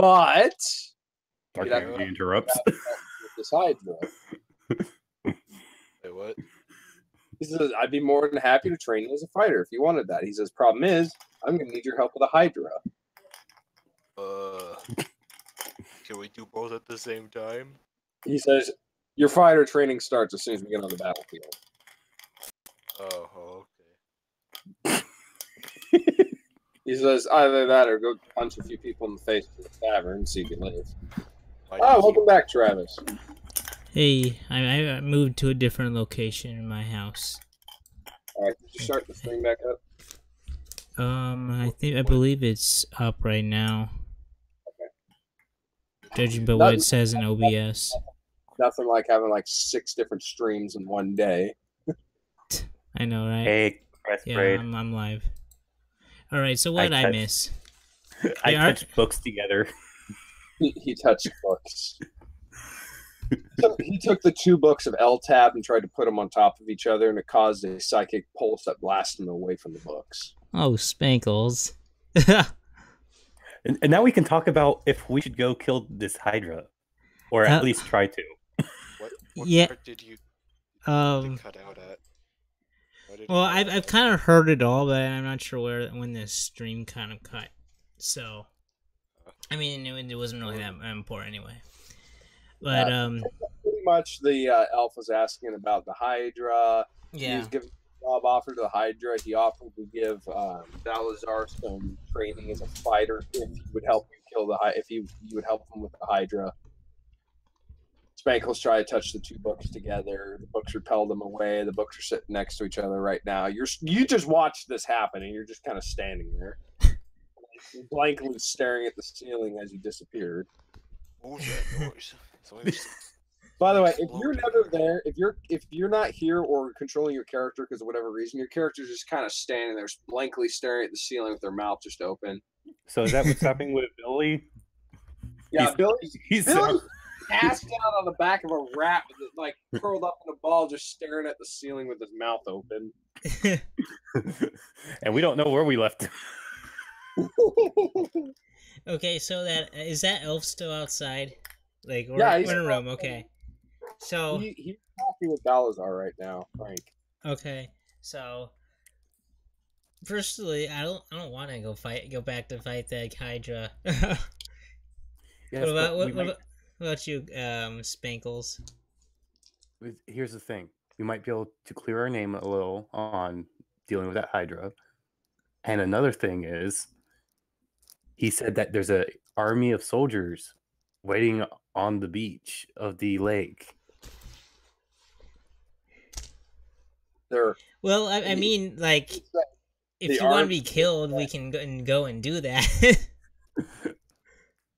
But Dark Energy interrupts. This Hydra. Wait, what? He says, I'd be more than happy to train you as a fighter if you wanted that. He says, problem is, I'm going to need your help with a Hydra. Can we do both at the same time? He says, your fighter training starts as soon as we get on the battlefield. Oh, okay. He says, either that or go punch a few people in the face in the tavern and see if you live. Welcome back, Travis. Hey, I moved to a different location in my house. Alright, did you start the stream back up? I believe it's up right now. Okay. Judging by what it says in OBS. Nothing like having like 6 different streams in one day. I know, right? Hey, I'm live. Alright, so what did I miss? I touched books together. He touched books. He took the 2 books of L-Tab and tried to put them on top of each other, and it caused a psychic pulse that blasted him away from the books. Oh, Spankles. and now we can talk about if we should go kill this Hydra. Or at least try to. What part did you cut out at? Well, I've kind of heard it all, but I'm not sure when this stream kind of cut. So, I mean, it wasn't really that important anyway. But pretty much the elf was asking about the Hydra. Yeah. He was giving a job offer to the Hydra. He offered to give Salazar some training as a fighter if he would help him kill if you would help him with the Hydra. Spankles tried to touch the 2 books together. The books repelled them away. The books are sitting next to each other right now. You just watched this happen, and you're just kind of standing there, blankly staring at the ceiling as you disappeared. What was that noise? By the way, if you're never there, if you're not here or controlling your character because of whatever reason, your character's just kind of standing there, blankly staring at the ceiling with their mouth just open. So is that what's happening with Billy? Yeah, Billy's passed out on the back of a rat, like curled up in a ball, just staring at the ceiling with his mouth open. And we don't know where we left him. Okay, so is that elf still outside? Like, yeah, we're in a room. Okay, so he's talking with Balazar right now, Frank. Okay, so firstly, I don't want to go back to fight that Hydra. Yes, what about you, Spankles? Here's the thing: we might be able to clear our name a little on dealing with that Hydra. And another thing is, he said that there's an army of soldiers waiting on the beach of the lake. Well, I mean, like, if you want to be killed, we can go and do that.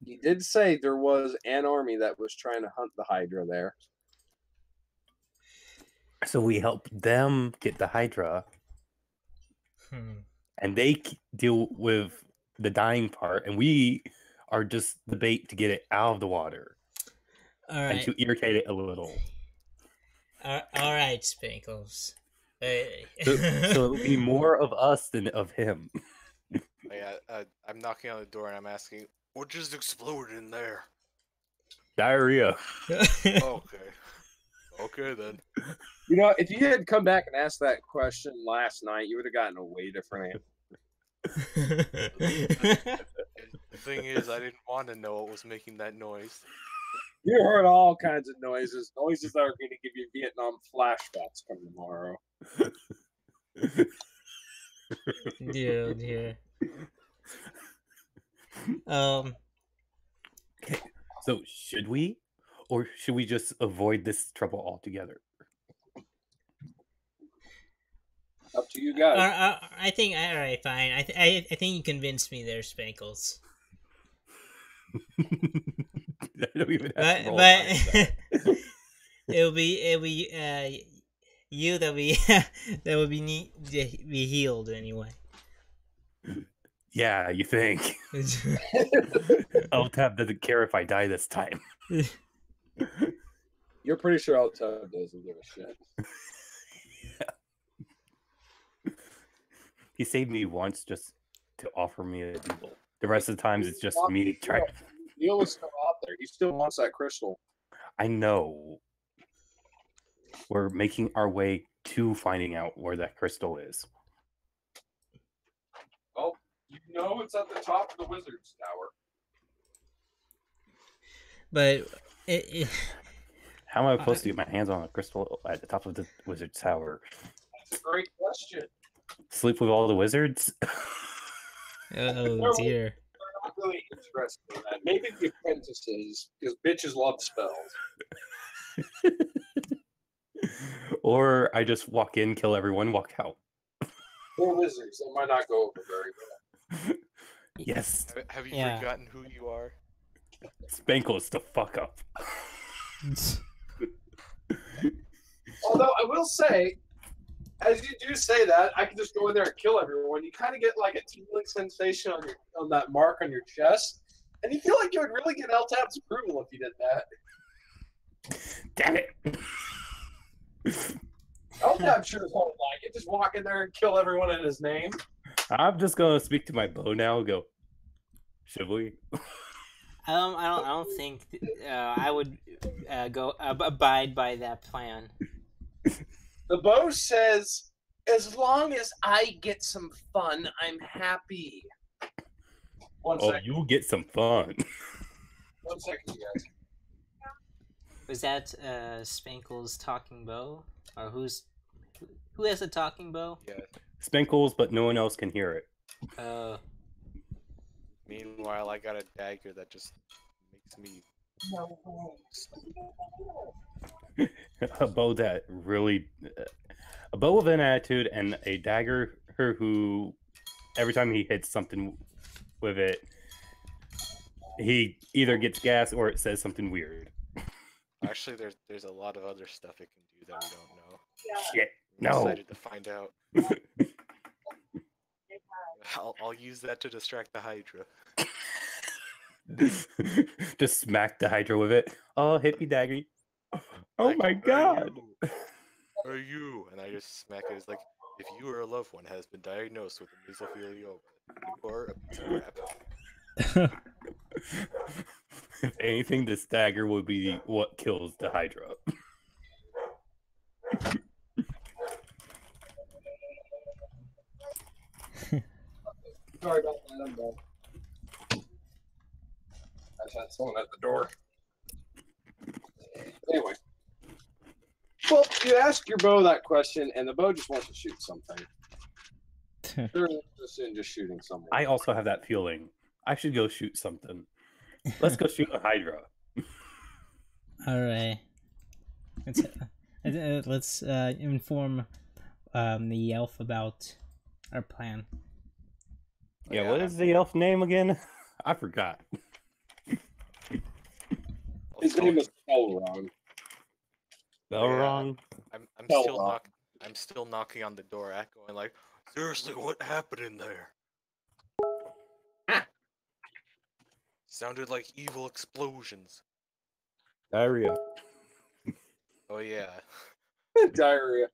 He did say there was an army that was trying to hunt the Hydra there. So we help them get the Hydra. And they deal with the dying part, and we are just the bait to get it out of the water. All right. And to irritate it a little. All right, Spankles. So it'll be more of us than of him. I'm knocking on the door and I'm asking, what just exploded in there? Diarrhea. Okay then. You know, if you had come back and asked that question last night, you would have gotten a way different answer. The thing is, I didn't want to know what was making that noise. You heard all kinds of noises that are going to give you Vietnam flashbacks come tomorrow. Dear. So should we, or should we just avoid this trouble altogether? Up to you guys. I think. All right, fine. I think you convinced me there, Spankles. I don't even have to but it'll be you that would be healed anyway. Yeah, you think? L-Tab doesn't care if I die this time. You're pretty sure L-Tab doesn't give a shit. Yeah. He saved me once just to offer me a deal. The rest of the times it's just me trying. Neil is still out there. He still wants that crystal. I know. We're making our way to finding out where that crystal is. Oh, you know it's at the top of the wizard's tower. But How am I supposed to get my hands on a crystal at the top of the wizard's tower? That's a great question. Sleep with all the wizards? oh dear. They're not really interested in that. Maybe the apprentices, because bitches love spells. Or I just walk in, kill everyone, walk out. Or wizards. They might not go over very well. Yes. Have you Yeah. forgotten who you are? Spankles the fuck up. Although I will say, as you do say that, I can just go in there and kill everyone. You kind of get like a tingling sensation on that mark on your chest, and you feel like you would really get LTAP's approval if you did that. Damn it. LTAP sure as hell like it. Just walk in there and kill everyone in his name. I'm just gonna speak to my bow now and go, should we? I don't think I would go abide by that plan. The bow says, as long as I get some fun, I'm happy. One Oh, second. you'll get some fun. 1 second, you guys. Was that Spankle's talking bow, or who has a talking bow? Yeah. Spankles, but no one else can hear it. Meanwhile, I got a dagger that just makes me. A bow that really, a bow with an attitude, and a dagger who, every time he hits something with it, he either gets gas or it says something weird. Actually, there's a lot of other stuff it can do that we don't know. Shit, I'm no. excited to find out. I'll use that to distract the Hydra. Just smack the Hydra with it. Oh, hit me, dagger. Oh Like, my god. Are you? And I just smack it. It's like, if you or a loved one has been diagnosed with mesothelioma, you are a piece of crap. If anything, this dagger would be what kills the Hydra. Sorry about that. I'm done. I just had someone at the door. Anyway. Well, you ask your bow that question, and the bow just wants to shoot something. They're interested in just shooting someone. I also have that feeling. I should go shoot something. Let's go shoot a Hydra. All right. Let's inform the elf about our plan. Yeah, what is the elf name again? I forgot. His name is Caravan. Belron? I'm still knocking on the door, echoing like, seriously, what happened in there? Sounded like evil explosions. Diarrhea. Oh yeah. Diarrhea.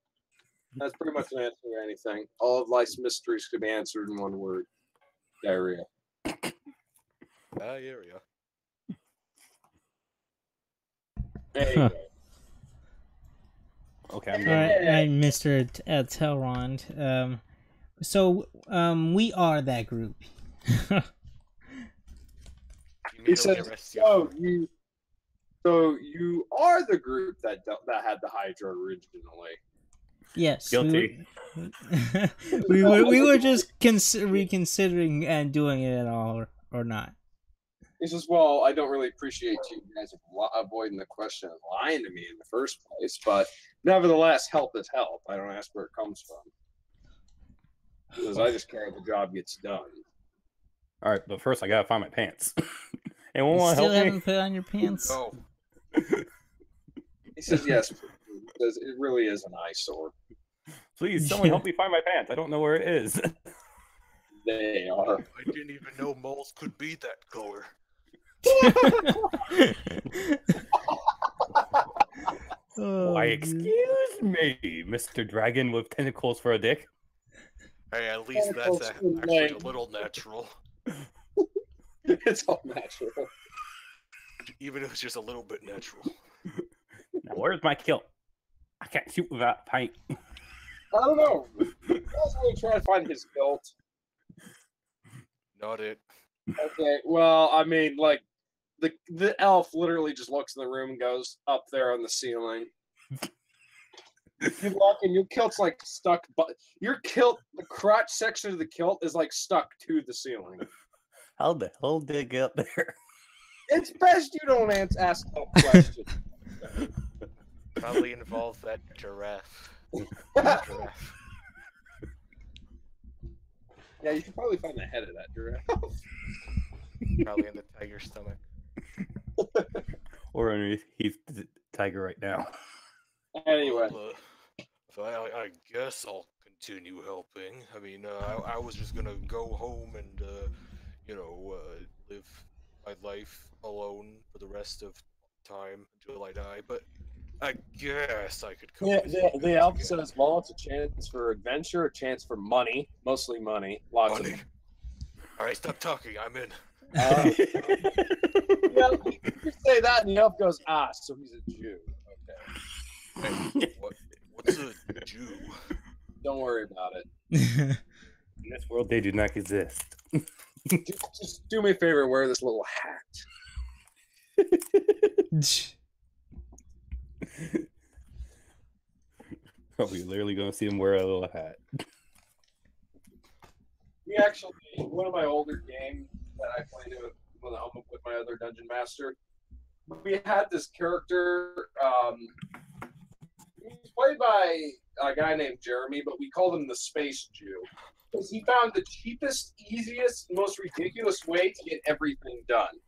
That's pretty much an answer to anything. All of life's mysteries could be answered in one word. Diarrhea. Diarrhea. There you go. Okay, I'm All done. right, Mr. Telrond. So we are that group. He says, so you are the group that had the Hydra originally. Yes. Guilty. We were just reconsidering and doing it at all or not. He says, well, I don't really appreciate you guys avoiding the question and lying to me in the first place, but nevertheless, help is help. I don't ask where it comes from. Because I just care if the job gets done. All right, but first I gotta find my pants. Anyone You want to still help me? haven't put on your pants? No. He says, yes, because it really is an eyesore. Please, someone help me find my pants. I don't know where it is. They are. I didn't even know moles could be that color. Why, excuse me, Mr. Dragon with tentacles for a dick. Hey, at least that's actually a little natural. It's all natural. even if it's just a little bit natural. Now, where's my kilt? I can't shoot without pipe. I don't know. I was going to try to find his belt. Not it. Okay, well, I mean, like, the elf literally just looks in the room and goes up there on the ceiling. You walk in, your kilt's like stuck, but your kilt, the crotch section of the kilt is like stuck to the ceiling. How the hell did it get up there? It's best you don't ask no question. Probably involved that giraffe. Giraffe. Yeah, you should probably find the head of that giraffe. Probably in the tiger's stomach. Or underneath the tiger right now. Anyway. Well, so I guess I'll continue helping. I mean, I was just gonna go home and, live my life alone for the rest of time until I die, but I guess I could come. Yeah, the elf again. says, well, it's a chance for adventure, a chance for money, mostly money, lots Money. of Alright, stop talking, I'm in. Yeah, you say that, and the elf goes, so he's a Jew. Okay. Hey, what's a Jew? Don't worry about it. In this world, they do not exist. Just do me a favor and wear this little hat. Oh, we're literally going to see him wear a little hat. We actually, one of my older games that I played with my other dungeon master, we had this character. He was played by a guy named Jeremy, but we called him the Space Jew because he found the cheapest, easiest, most ridiculous way to get everything done.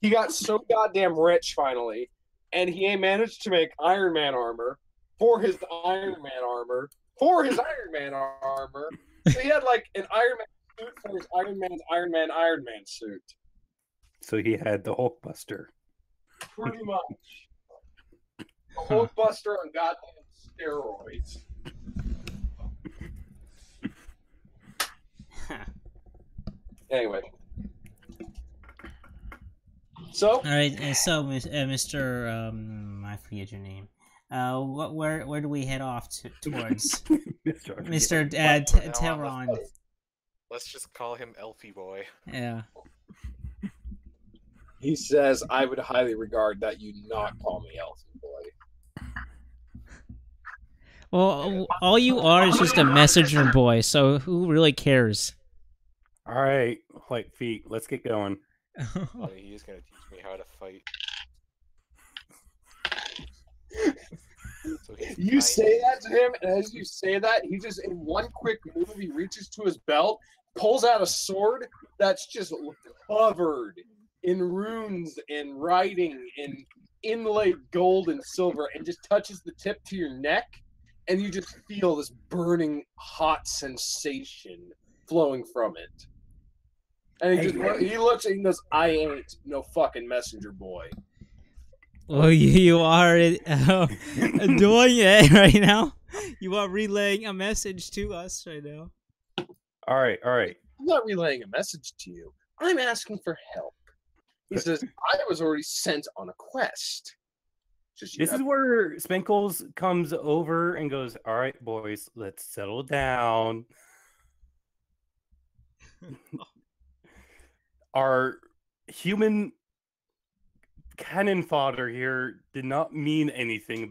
He got so goddamn rich finally, and he managed to make Iron Man armor for his Iron Man armor for his Iron Man armor. So he had like an Iron Man suit for his Iron Man suit. So he had the Hulkbuster. Pretty much. The Hulkbuster on goddamn steroids. Anyway. So. All right, so Mr. I forget your name. Where do we head off towards? Mr. Teron. Let's just call him Elfie Boy. Yeah. He says, I would highly regard that you not call me Elfie Boy. Well, all you are is just a messenger boy, so who really cares? All right, like feet, let's get going. He is going to teach me how to fight. So you say that to him, and as you say that, he just, in one quick move, he reaches to his belt, pulls out a sword that's just covered in runes and writing and inlaid gold and silver, and just touches the tip to your neck, and you just feel this burning hot sensation flowing from it. And he looks and he goes, I ain't no fucking messenger boy. Well, you are doing it right now. You are relaying a message to us right now. All right. I'm not relaying a message to you. I'm asking for help. He says, I was already sent on a quest. This is where Spenkles comes over and goes, all right, boys, let's settle down. Our human cannon fodder here did not mean anything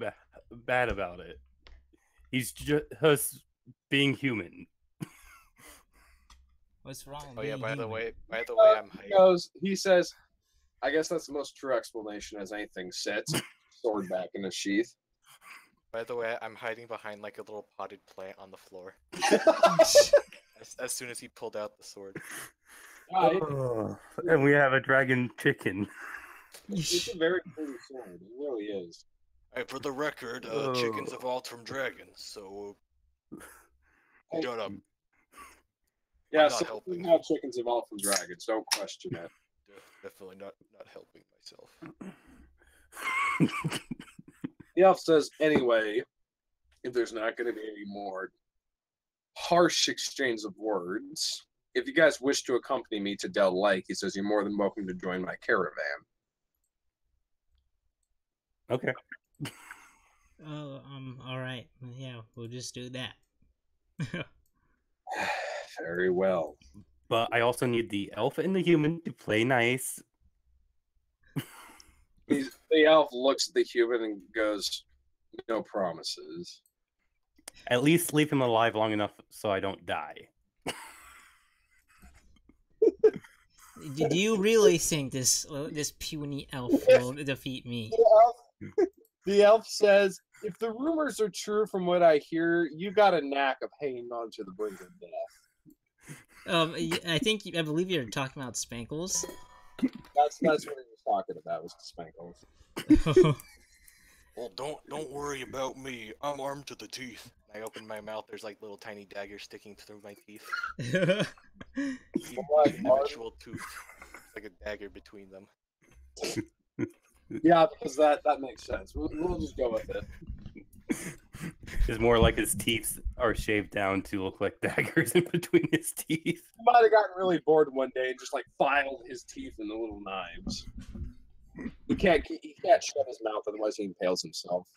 bad about it. He's just being human. What's wrong? Oh yeah, by the way, he says, I guess that's the most true explanation as anything sits. Sword back in the sheath. By the way, I'm hiding behind like a little potted plant on the floor. as soon as he pulled out the sword. And we have a dragon chicken. It's a very pretty sword. It really is. Hey, for the record, chickens evolved from dragons, so shut up. Yeah, so how chickens evolved from dragons. Don't question it. Definitely not helping myself. The elf says, anyway, if there's not going to be any more harsh exchange of words, if you guys wish to accompany me to Del Lake, he says, you're more than welcome to join my caravan. Okay. Oh, all right. Yeah, we'll just do that. Very well. But I also need the elf and the human to play nice. The elf looks at the human and goes, "No promises." At least leave him alive long enough so I don't die. Do you really think this puny elf will defeat me? The elf says, "If the rumors are true from what I hear, you got a knack of hanging on to the brink of death." I believe you're talking about Spankles. That's what he was talking about, was Spankles. Well, don't worry about me. I'm armed to the teeth. I open my mouth. There's like little tiny daggers sticking through my teeth. Each individual tooth, it's like a dagger between them. Yeah, because that makes sense. We'll just go with it. It's more like his teeth are shaved down to look like daggers in between his teeth. He might have gotten really bored one day and just like filed his teeth into little knives. He can't shut his mouth, otherwise he impales himself.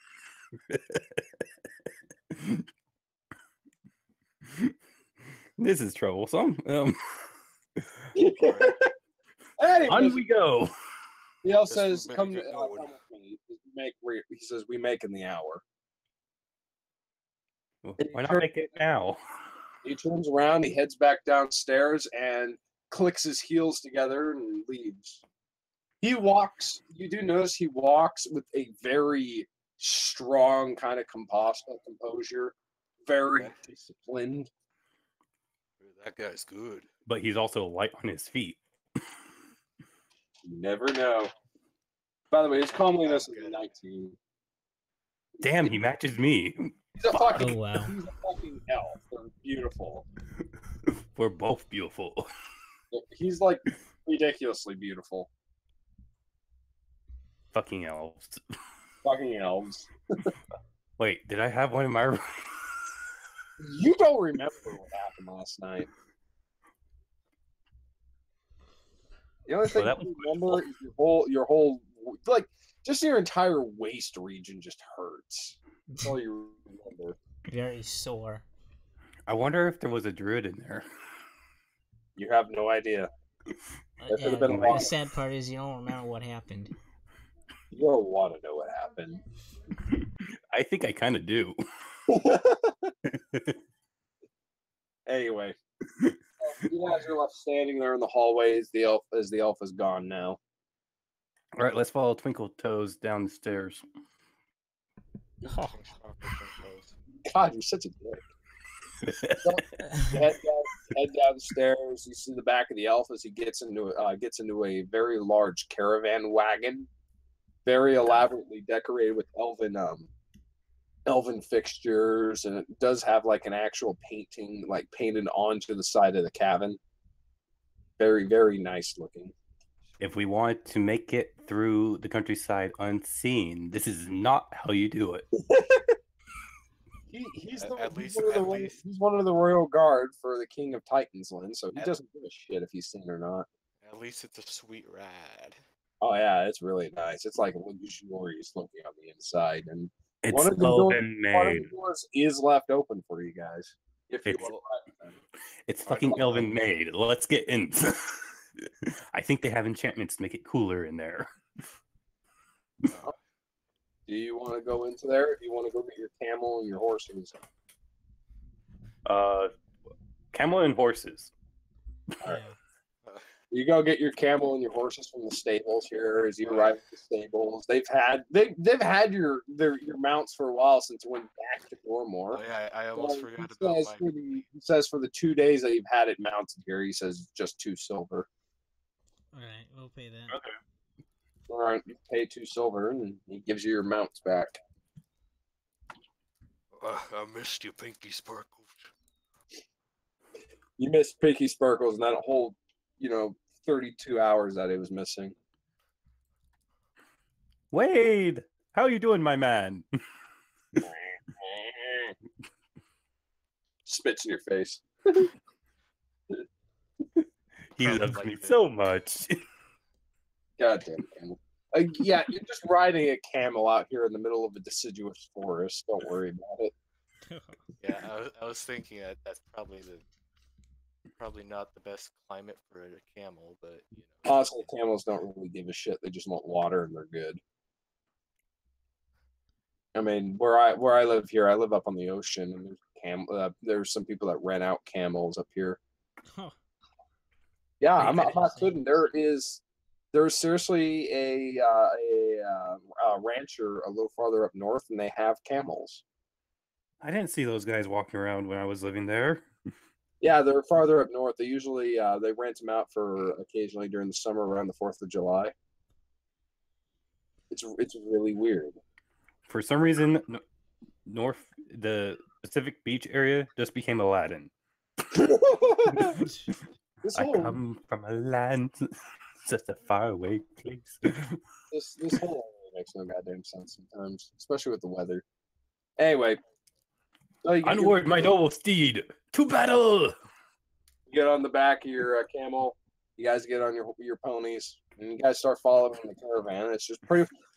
This is troublesome. Anyways, On we go. he also Guess says, we "Come better with get going." me." He says, "We make in the hour." Why not make it now? He turns around, he heads back downstairs, and clicks his heels together and leaves. He walks. You do notice he walks with a very strong kind of composure, very disciplined. That guy's good. But he's also light on his feet. You never know. By the way, his comeliness is 19. Damn, he matches me. He's a fucking, Oh, wow. He's a fucking elf. They're beautiful. We're both beautiful. He's like ridiculously beautiful. Fucking elves. Fucking elves. Wait, did I have one in my... You don't remember what happened last night. The only thing that you was remember is your whole, like, just your entire waist region just hurts. That's all you remember. Very sore. I wonder if there was a druid in there. You have no idea. There could have been a The lot. sad part is you don't remember what happened. You don't want to know what happened. I think I kind of do. Anyway, you guys are left standing there in the hallways. The elf is gone now. All right, let's follow Twinkle Toes down the stairs. Oh. God, you're such a dick. head down the stairs. You see the back of the elf as he gets into a very large caravan wagon, very elaborately decorated with elven fixtures, and it does have like an actual painting, like painted onto the side of the cabin. Very, very nice looking. If we want to make it through the countryside unseen, this is not how you do it. He's At one of the royal guard for the King of Titansland, so he doesn't give a shit if he's seen or not. At least it's a sweet ride. Oh yeah, it's really nice. It's like luxurious looking on the inside, and It's one of the elven-made. doors is left open for you guys. If you It's- want to. It's fucking elven-made. Let's get in. I think they have enchantments to make it cooler in there. Do you want to go into there? Or do you want to go get your camel and your horses? Camel and horses. All right. You go get your camel and your horses from the stables here. As you arrive at the stables, they've had your mounts for a while since it went back to Gormore. Oh, yeah, I almost forgot He about says my. he says for the 2 days that you've had it mounted here, he says just 2 silver. All right, we'll pay that. Okay. All right, you pay 2 silver, and he gives you your mounts back. I missed you, Pinky Sparkles. You missed Pinky Sparkles and that whole, 32 hours that he was missing. Wade, how you doing, my man? Spits in your face. He Probably loves like me it. so much. God damn it. Yeah, you're just riding a camel out here in the middle of a deciduous forest. Don't worry about it. Yeah, I was thinking that's probably not the best climate for a camel, but you know. Honestly, camels don't really give a shit. They just want water and they're good. I mean, where I live here, I live up on the ocean, and there's some people that rent out camels up here. Huh. Yeah, I'm not Interesting. kidding. There's seriously a rancher a little farther up north, and they have camels. I didn't see those guys walking around when I was living there. Yeah, they're farther up north. They usually they rent them out for occasionally during the summer around the 4th of July. It's really weird. For some reason, the Pacific Beach area just became Aladdin. I come from a land, such a faraway place. This whole area makes no goddamn sense sometimes, especially with the weather. Anyway, so onward, my noble steed, to battle! You get on the back of your camel. You guys get on your ponies, and you guys start following the caravan.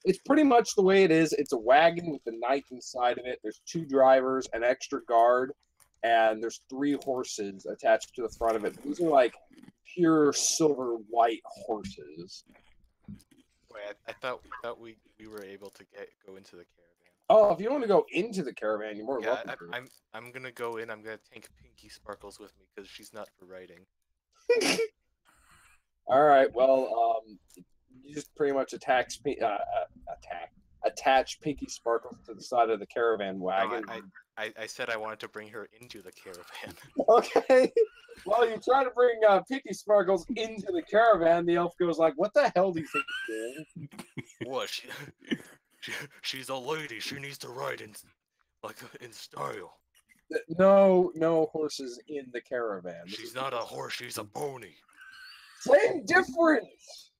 It's pretty much the way it is. It's a wagon with a knight inside of it. There's 2 drivers, an extra guard, and there's 3 horses attached to the front of it. These are like pure silver white horses. Wait, I thought we were able to go into the caravan. Oh, if you want to go into the caravan, you're more welcome. I'm gonna go in. I'm gonna take Pinky Sparkles with me because she's not for riding. All right. Well, you just pretty much attach Pinky Sparkles to the side of the caravan wagon. No, I said I wanted to bring her into the caravan. Okay. Well, you try to bring Pinky Sparkles into the caravan. The elf goes like, "What the hell do you think you're doing?" What? She's a lady. She needs to ride in style. No horses in the caravan. She's not a horse. She's a pony. Same difference.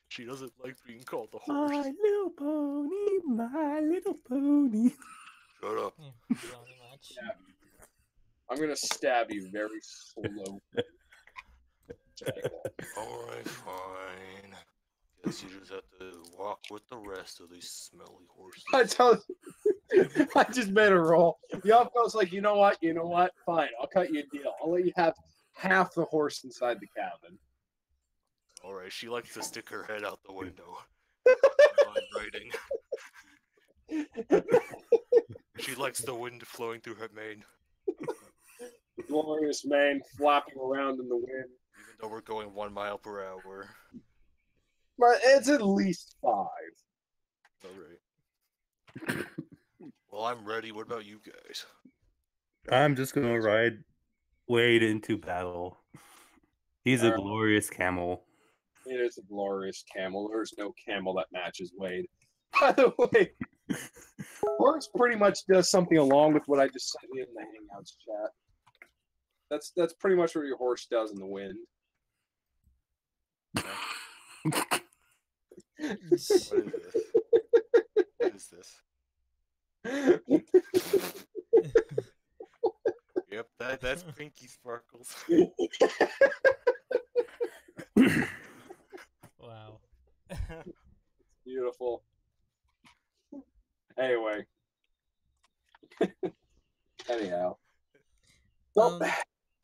She doesn't like being called a horse. My little pony, my little pony. Shut up. Yeah, very much. Yeah. I'm gonna stab you very slow. Alright, fine. Guess you just have to walk with the rest of these smelly horses. I just made a roll. The elf goes like, you know what? Fine, I'll cut you a deal. I'll let you have half the horse inside the cabin. Alright, she likes to stick her head out the window. While riding. She likes the wind flowing through her mane. Glorious mane flapping around in the wind. Even though we're going 1 mile per hour. But it's at least 5. Alright. Well, I'm ready. What about you guys? I'm just gonna wade into battle. He's a glorious camel. It is a glorious camel. There's no camel that matches Wade. By the way, Horse pretty much does something along with what I just said in the Hangouts chat. That's pretty much what your horse does in the wind. What is this? Yep, that's Pinky Sparkles. Wow. Beautiful. Anyway. Anyhow. So, I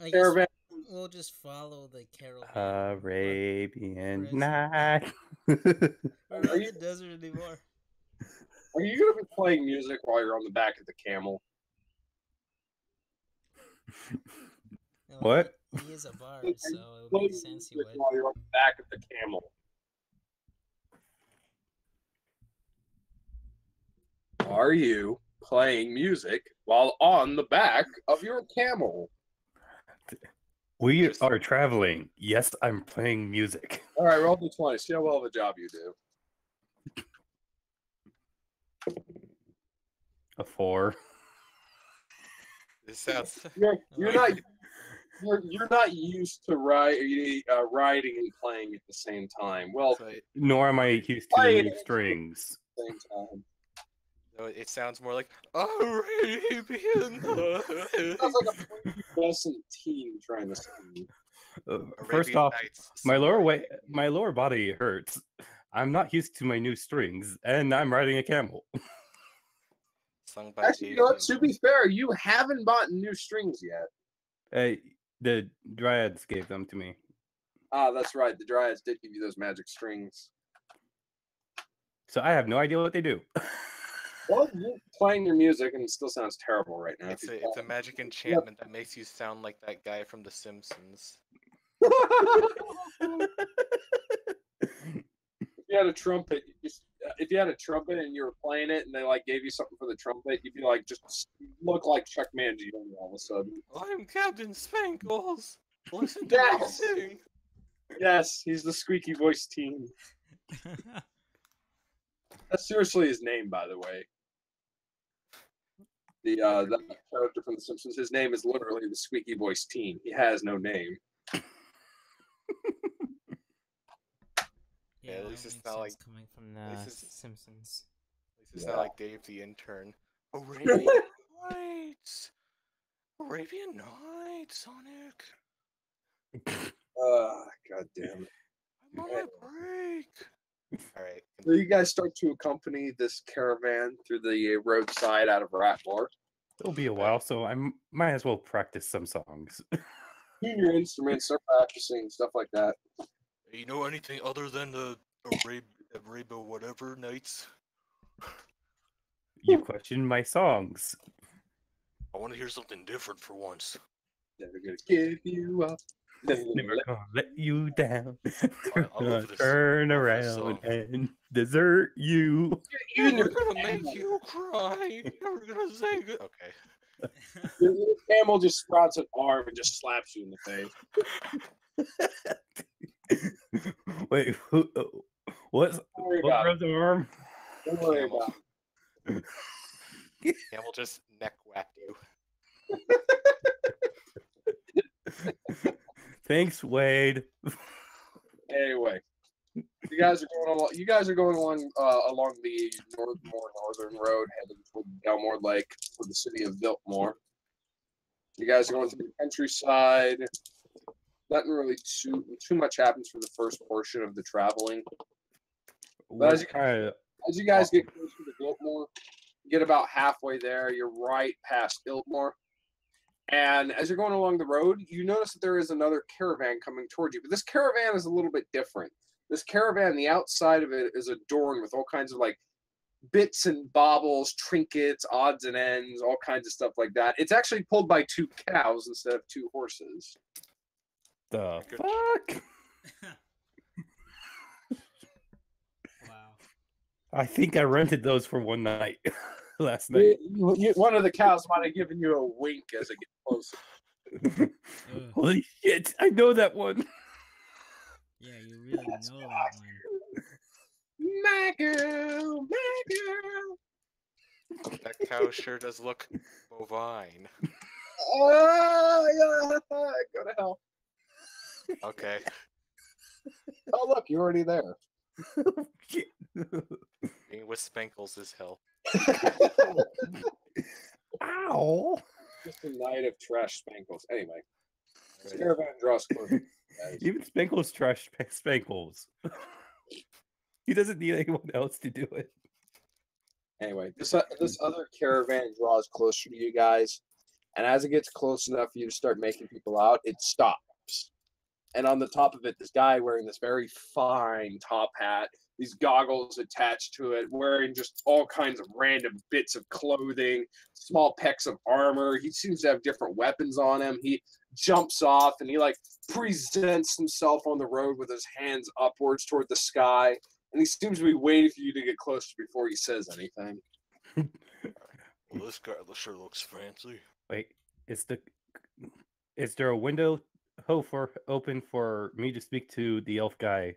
guess Caravan. we'll just follow the caravan. Arabian Night. We're not in the desert anymore. Are you going to be playing music while you're on the back of the camel? No, What? He is a bard, so it would make sense he would. While you're on the back of the camel. Are you playing music while on the back of your camel? We are traveling. Yes, I'm playing music. All right, roll the 20. See how well of a job you do. A 4. This sounds. You're not used to riding and playing at the same time. Well, Nor am I used to the new strings. same time. No, it sounds more like Arabian. Sounds like a pubescent teen trying to sing. First Arabian off, Nights my song. my lower body hurts. I'm not used to my new strings, and I'm riding a camel. Sung by Actually, you know what? Davey To be fair, you haven't bought new strings yet. The dryads gave them to me. Ah, that's right. The Dryads did give you those magic strings. So I have no idea what they do. Well, you're playing your music, and it still sounds terrible right now. It's a magic enchantment that makes you sound like that guy from The Simpsons. If you had a trumpet, if you had a trumpet and you were playing it, and they like gave you something for the trumpet, you'd be like, just look like Chuck Mangione all of a sudden. I'm Captain Spankles. Listen to Yes! me sing. Yes, he's the squeaky voice teen. That's seriously his name, by the way. The that character from The Simpsons, his name is literally the squeaky voice teen. He has no name. Yeah, at least it's not like coming from the Simpsons. At least it's not like Dave the intern. Arabian Nights. Arabian Nights, Sonic. God damn it. I'm on my break. Alright. So you guys start to accompany this caravan through the roadside out of Ratmore. It'll be a while, so I might as well practice some songs. Tune your instruments, start practicing, stuff like that. You know anything other than the Arabia whatever nights? You question my songs. I want to hear something different for once. Never gonna give you up. Never gonna let you down. I love this. Turn I love this around song. and desert you. Never gonna make you cry. Never gonna say good. Okay. Your little camel just sprouts an arm and just slaps you in the face. Wait, who? What grows the arm? Don't worry Camel. about Camel just neck whacked you. Thanks, Wade. Anyway, you guys are going along. You guys are going along the more northern road, heading toward Delmore Lake for the city of Biltmore. You guys are going through the countryside. Nothing really too much happens for the first portion of the traveling. But as you guys get closer to Biltmore, you get about halfway there. You're right past Biltmore. And as you're going along the road, you notice that there is another caravan coming towards you. But this caravan is a little bit different. This caravan, the outside of it is adorned with all kinds of like bits and baubles, trinkets, odds and ends, all kinds of stuff like that. It's actually pulled by 2 cows instead of 2 horses. The fuck? Wow. I think I rented those for one night last night. One of the cows might have given you a wink as it gets closer. Holy shit! I know that one. Yeah, you really know that one. My girl, my girl. That cow sure does look bovine. Oh, yeah, go to hell. Okay. Oh, look, you're already there. Being with Spankles is hell. Ow! Just a night of trash spankles. Anyway, this caravan draws closer. Guys. Even Spankles trash Spankles. He doesn't need anyone else to do it. Anyway, this other caravan draws closer to you guys, and as it gets close enough for you to start making people out, it stops. And on the top of it, this guy wearing this very fine top hat, these goggles attached to it, wearing just all kinds of random bits of clothing, small pecks of armor. He seems to have different weapons on him. He jumps off and he like presents himself on the road with his hands upwards toward the sky. And he seems to be waiting for you to get closer before he says anything. Well, this guy sure looks fancy. Wait, is there a window open for me to speak to the elf guy?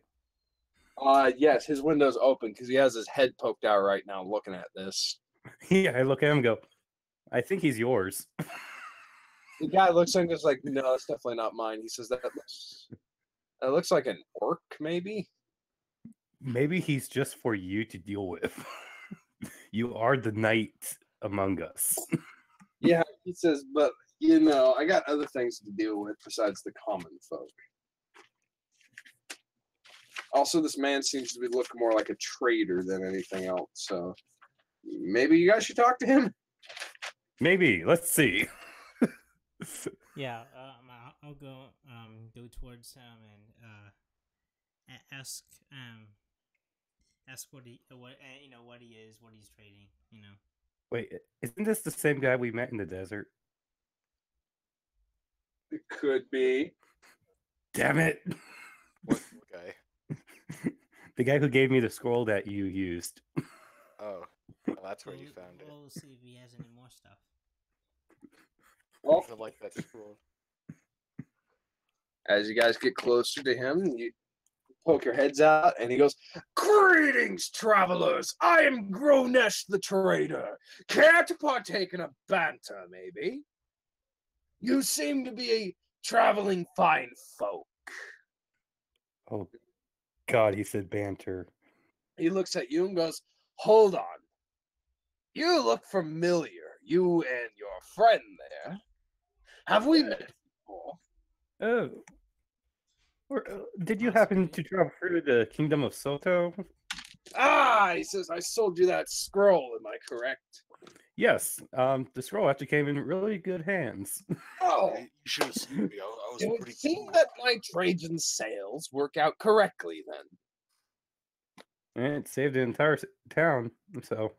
Yes, his window's open because he has his head poked out right now looking at this. Yeah, I look at him and go, I think he's yours. The guy looks at him and goes like, no, it's definitely not mine. He says that looks like an orc, maybe? Maybe he's just for you to deal with. You are the knight among us. Yeah, he says, but You know, I got other things to deal with besides the common folk. Also, this man seems to be looking more like a trader than anything else, so maybe you guys should talk to him? Maybe. Let's see. Yeah, I'll go towards him and ask what he what he is, what he's trading. Wait, isn't this the same guy we met in the desert? It could be. Damn it! What guy? The guy who gave me the scroll that you used. Oh, well, that's where you found it. We'll see if he has any more stuff. Well, I like that scroll. as you guys get closer to him, you poke your heads out, and he goes, "Greetings, travelers! I am Gronesh the trader. Care to partake in a banter, maybe? You seem to be a traveling fine folk." Oh, God, he said banter. He looks at you and goes, "Hold on. You look familiar. You and your friend there. Have we met before?" Oh. Did you happen to travel through the kingdom of Soto? Ah, he says, "I sold you that scroll. Am I correct?" Yes. The scroll actually came in really good hands. Oh, You should have seen me. I was it would pretty seem cool. that my trades and sales work out correctly then. And it saved the entire town. So,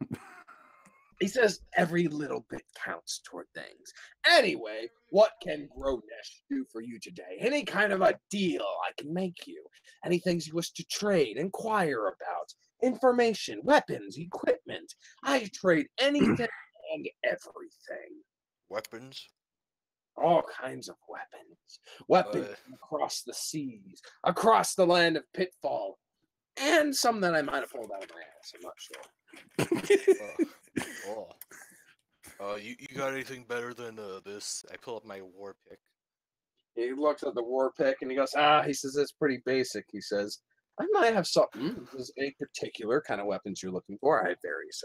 He says, "Every little bit counts toward things. Anyway, what can Gronesh do for you today? Any kind of a deal I can make you? Any things you wish to trade, inquire about? Information, weapons, equipment. I trade anything and everything. Weapons? All kinds of weapons. Weapons across the seas, across the land of Pitfall, and some that I might have pulled out of my ass. I'm not sure." You got anything better than this? I pull up my war pick. He looks at the war pick and he goes, he says, "It's pretty basic." He says, "I might have something. Is a particular kind of weapons you're looking for?" "I have various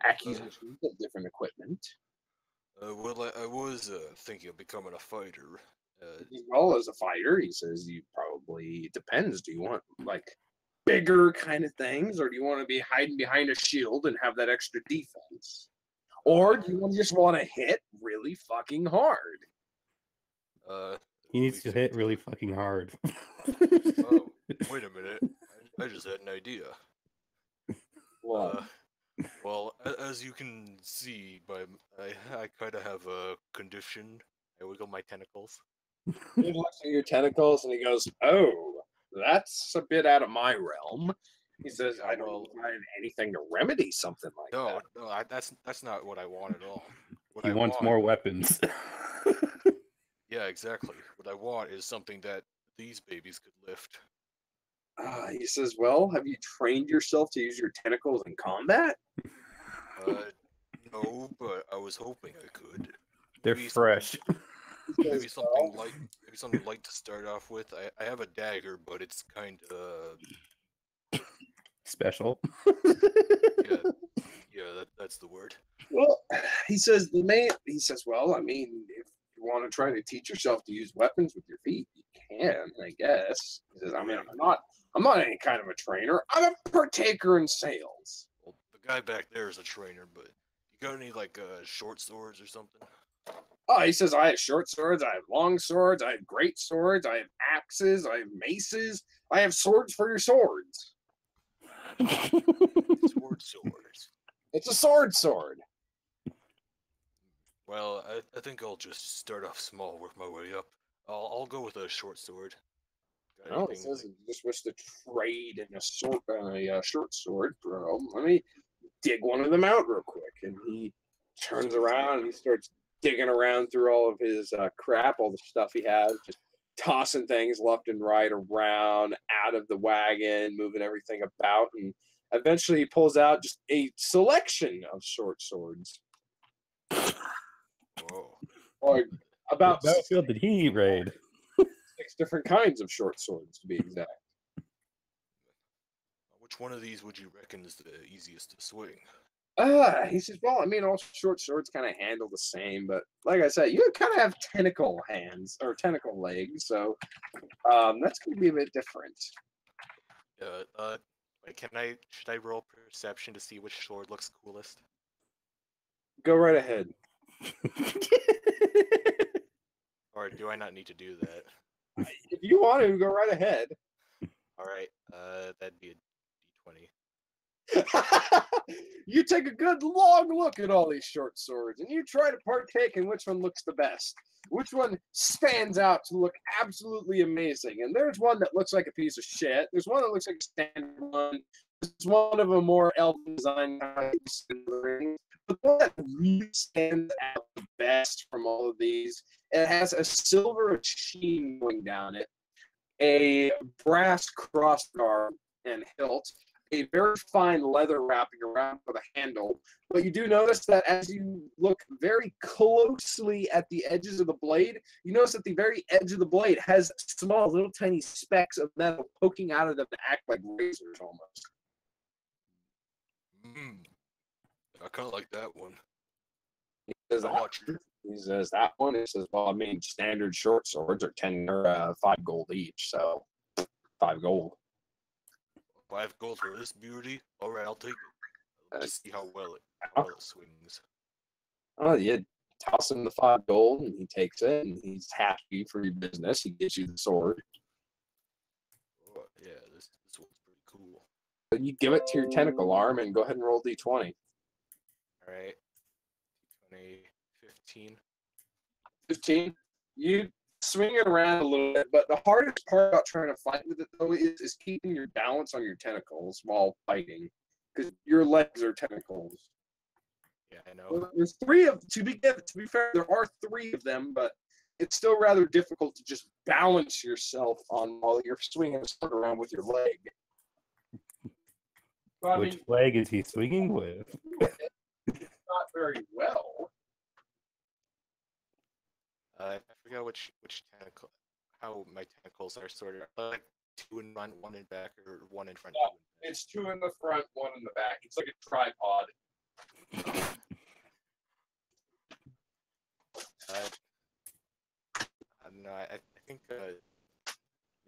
accusations of different equipment." Well, I was thinking of becoming a fighter. "Well, as a fighter," he says, "you probably, it depends. Do you want like bigger kind of things, or do you want to be hiding behind a shield and have that extra defense? Or do you just want to hit really fucking hard?" he needs to hit really fucking hard. Oh, wait a minute. I just had an idea. What? Well, as you can see, I kind of have a condition. I wiggle my tentacles. He looks at your tentacles and he goes, "Oh, that's a bit out of my realm." He says, "I don't find anything to remedy something like that." No, that's not what I want at all. What He I wants want, more weapons. Yeah, exactly. What I want is something that these babies could lift. He says, "Well, have you trained yourself to use your tentacles in combat?" No, but I was hoping I could. They're Maybe fresh. Maybe something light. Maybe something light to start off with. I have a dagger, but it's kind of Special. yeah, that's the word. Well, he says, "Well, I mean, if you want to try to teach yourself to use weapons with your feet, you can, I guess." He says, "I mean, I'm not any kind of a trainer. I'm a partaker in sales." Well, the guy back there is a trainer, but you got any like short swords or something? Oh, he says, "I have short swords, I have long swords, I have great swords, I have axes, I have maces, I have swords for your swords." Swords. It's a sword. Well, I think I'll just start off small, work my way up. I'll go with a short sword. Got Oh, it anything, says you just wish to trade in a short sword, bro. Let me dig one of them out real quick. And he turns around and he starts digging around through all of his crap, all the stuff he has, just tossing things left and right around, out of the wagon, moving everything about, and eventually he pulls out just a selection of short swords. Whoa. Or about What battlefield did he raid? 6 different kinds of short swords, to be exact. Which one of these would you reckon is the easiest to swing? He says, well, I mean, all short swords kind of handle the same, but like I said, you kind of have tentacle hands or tentacle legs, so that's going to be a bit different. Wait, should I roll perception to see which sword looks coolest? Go right ahead. Or do I not need to do that? If you want to, go right ahead. All right, that'd be a d20. You take a good long look at all these short swords and you try to partake in which one looks the best, which one stands out to look absolutely amazing. And there's one that looks like a piece of shit, there's one that looks like a standard one, there's one of a more elven design, but the one that really stands out the best from all of these, it has a silver sheen going down it, a brass crossguard and hilt, a very fine leather wrapping around for the handle. But you do notice that as you look very closely at the edges of the blade, you notice that the very edge of the blade has small, little tiny specks of metal poking out of them to act like razors almost. I kind of like that one. He says, that one. He says, well, I mean, standard short swords are 5 gold each, so 5 gold. 5 gold for this beauty? Alright, I'll take it. Let's see how well it swings. Oh, you toss him the 5 gold, and he takes it, and he's happy for your business. He gives you the sword. Oh, yeah, this one's pretty cool. But you give it to your tentacle arm, and go ahead and roll d20. Alright. D20, 15. 15. You swing it around a little bit, but the hardest part about trying to fight with it, though, is keeping your balance on your tentacles while fighting, because your legs are tentacles. Yeah, I know. Well, there's 3 of, to be fair, there are 3 of them, but it's still rather difficult to just balance yourself on while you're swinging a sword around with your leg. So, Which leg is he swinging with? Not very well. I forgot which tentacle, how my tentacles are sorted. Like 2 in front, 1 in back, or 1 in front. No, it's 2 in the front, 1 in the back. It's like a tripod. I don't know. I think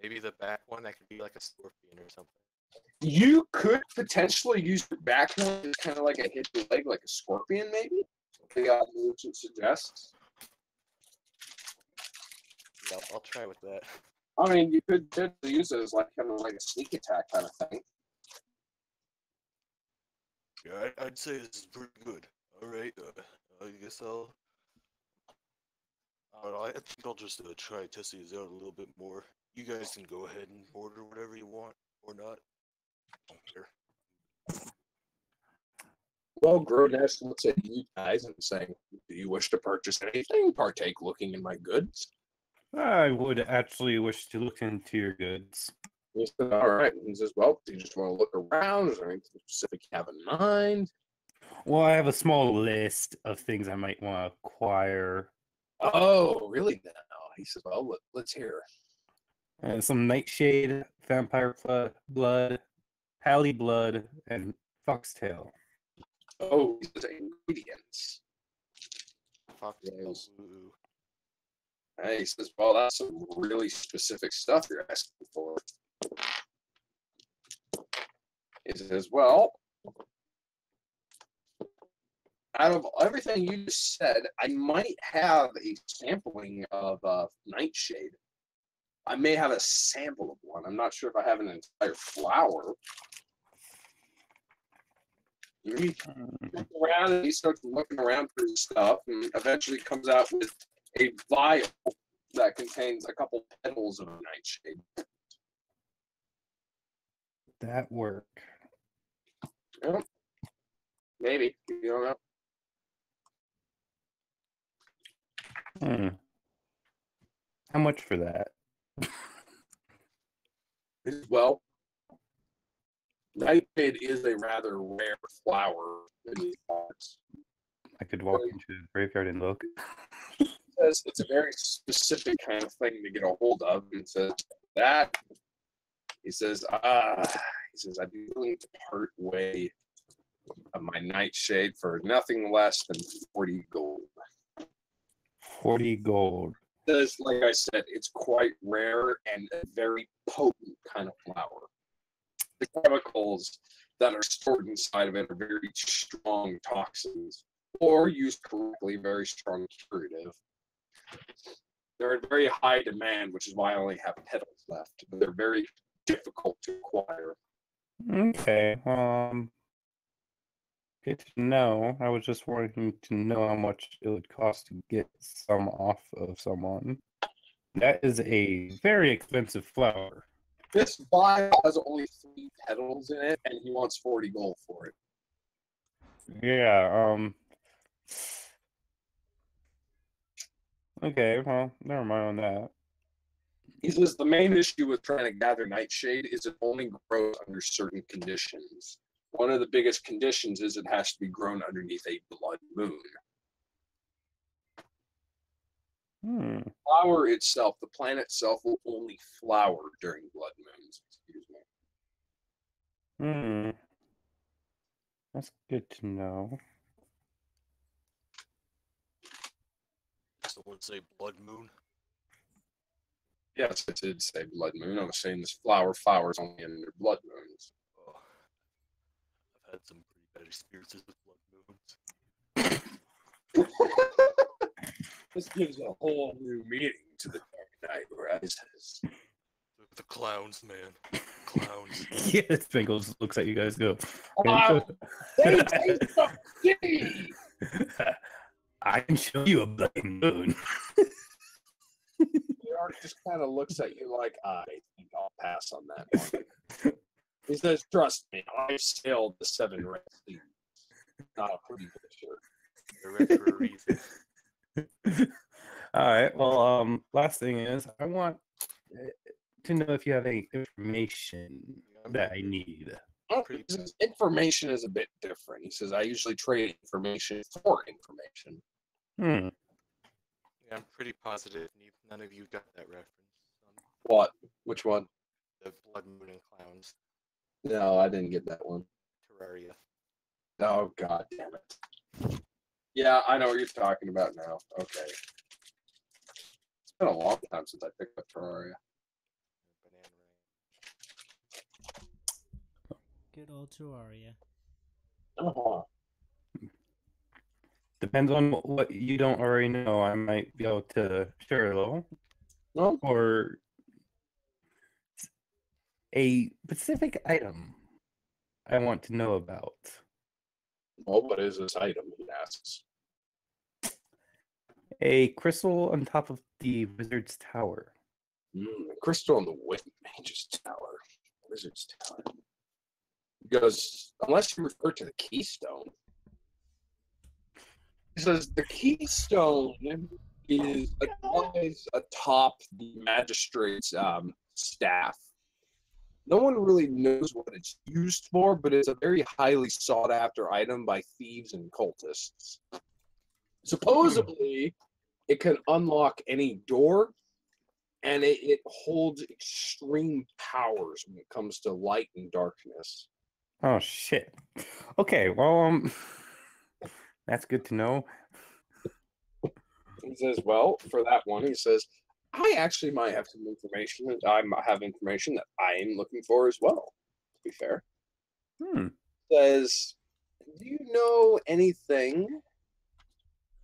maybe the back one that could be like a scorpion or something. You could potentially use your back one as kind of like a hit the leg, like a scorpion, maybe. The movement suggests. Yeah, I'll try with that. I mean, you could use it as like kind of like a sneak attack kind of thing. Yeah, I'd say this is pretty good. All right, I guess I don't know. I think I'll just try testing these out a little bit more. You guys can go ahead and order whatever you want or not. I don't care. Well, Grodness looks at you guys and saying, "Do you wish to purchase anything? Partake looking in my goods." I would actually wish to look into your goods. He said, all right. He says, well, do you just want to look around? Is there anything specific you have in mind? Well, I have a small list of things I might want to acquire. Oh, really now? He says, well, let's hear. And some nightshade, vampire blood, pally blood, and foxtail. Oh, he says ingredients. Foxtails. And he says, well, that's some really specific stuff you're asking for. He says, well, out of everything you just said, I might have a sampling of nightshade. I may have a sample of one. I'm not sure if I have an entire flower. He looks around and he starts looking around for his stuff and eventually comes out with a vial that contains a couple petals of nightshade. That work? Yeah. Maybe. You don't know. How much for that? Well, nightshade is a rather rare flower in these parts. I could walk into the graveyard and look. Says it's a very specific kind of thing to get a hold of. And says that he says I'd be willing to part way of my nightshade for nothing less than 40 gold. 40 gold. Says, like I said, it's quite rare and a very potent kind of flower. The chemicals that are stored inside of it are very strong toxins, or used correctly, very strong curative. They're in very high demand, which is why I only have petals left. But they're very difficult to acquire. Okay. Good to know. I was just wanting to know how much it would cost to get some off of someone. That is a very expensive flower. This vial has only 3 petals in it, and he wants 40 gold for it. Yeah, okay, well, never mind on that. He says the main issue with trying to gather nightshade is it only grows under certain conditions. One of the biggest conditions is it has to be grown underneath a blood moon. Flower itself, the plant itself, will only flower during blood moons. Excuse me. That's good to know. Someone say blood moon. Yes, I did say blood moon. I was saying this flower flowers only under blood moons. Oh, I've had some pretty bad experiences with blood moons. This gives a whole new meaning to the Dark Knight Rises. The clowns, man. Clowns. Yeah, Sprinkles looks at you guys go. They taste the kitty! I can show you a bloody moon. The arc just kind of looks at you like, I think I'll pass on that one. He says, trust me, I've sailed the 7 Red Seas. Not a pretty picture. They're red for a reason. All right. Well, last thing is, I want to know if you have any information that I need. Oh, his information is a bit different. He says, I usually trade information for information. Hmm. Yeah, I'm pretty positive none of you got that reference. What? Which one? The blood moon and clowns. No, I didn't get that one. Terraria. Oh, god damn it. Yeah, I know what you're talking about now. Okay. It's been a long time since I picked up Terraria. Good old Terraria. Uh-huh. Depends on what you don't already know. I might be able to share a little. No? Or a specific item I want to know about. Well, what is this item, he asks. A crystal on top of the wizard's tower. Crystal on the Mage's Tower. Wizard's Tower. Because, unless you refer to the keystone, he says the keystone is lies atop the magistrate's staff. No one really knows what it's used for, but it's a very highly sought after item by thieves and cultists. Supposedly, it can unlock any door, and it holds extreme powers when it comes to light and darkness. Oh shit. Okay, well, that's good to know. He says, well, for that one, he says, I actually might have some information. I might have information that I am looking for as well, to be fair. Says, do you know anything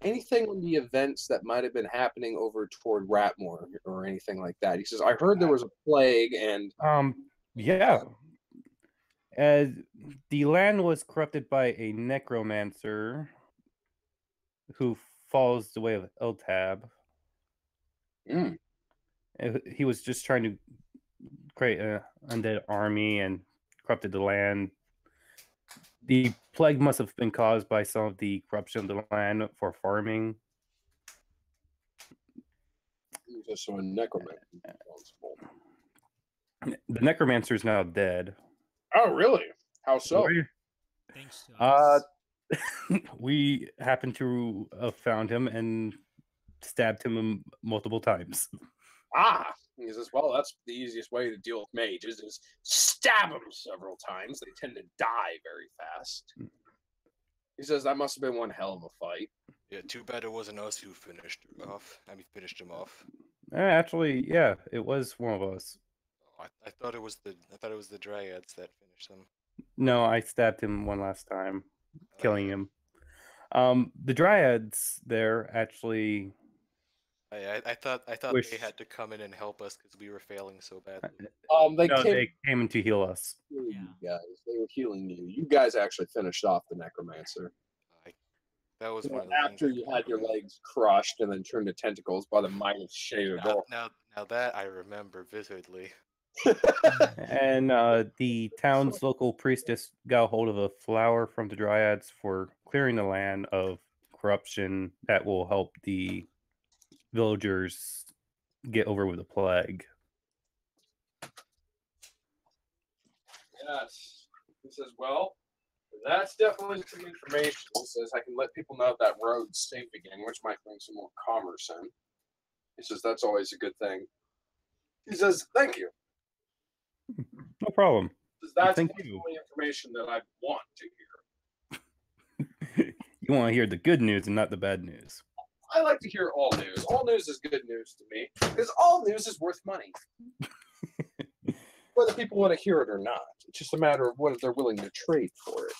on the events that might have been happening over toward Ratmore or anything like that? He says, I heard there was a plague and... Yeah. As the land was corrupted by a necromancer who follows the way of Eltab. He was just trying to create an undead army and corrupted the land. The plague must have been caused by some of the corruption of the land for farming. So a necromancer. The necromancer is now dead. Oh, really? How so? Thanks to us. We happened to have found him and stabbed him multiple times. Ah, he says, well, that's the easiest way to deal with mages is stab them several times. They tend to die very fast. He says that must have been one hell of a fight. Yeah, too bad it wasn't us who finished him off. Actually, yeah, it was one of us. Oh, I thought it was the dryads that finished him. No, I stabbed him one last time, killing yeah. him. The dryads there actually. I thought Wish- they had to come in and help us because we were failing so badly. They came in to heal us. You guys, they were healing you. You guys actually finished off the necromancer. That was one of the after things you had your legs crushed and then turned to tentacles by the might of Shador. Now that I remember vividly. And the town's local priestess got a hold of a flower from the dryads for clearing the land of corruption that will help the villagers get over with the plague. Yes. He says, well, that's definitely some information. He says, I can let people know that road's safe again, which might bring some more commerce in. He says, that's always a good thing. He says, thank you. No problem. He says, that's Thank the you. only information that I want to hear. You want to hear the good news and not the bad news. I like to hear all news. All news is good news to me because all news is worth money. Whether people want to hear it or not. It's just a matter of whether they're willing to trade for it.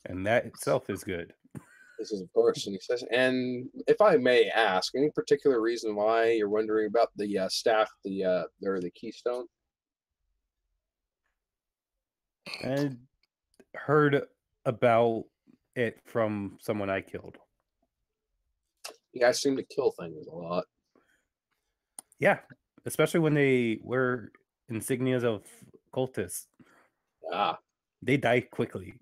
And that itself is good. This is, of course, and he says, and if I may ask, any particular reason why you're wondering about the staff, the keystone? I heard about it from someone I killed. You guys seem to kill things a lot. Yeah, especially when they wear insignias of cultists. Ah. They die quickly.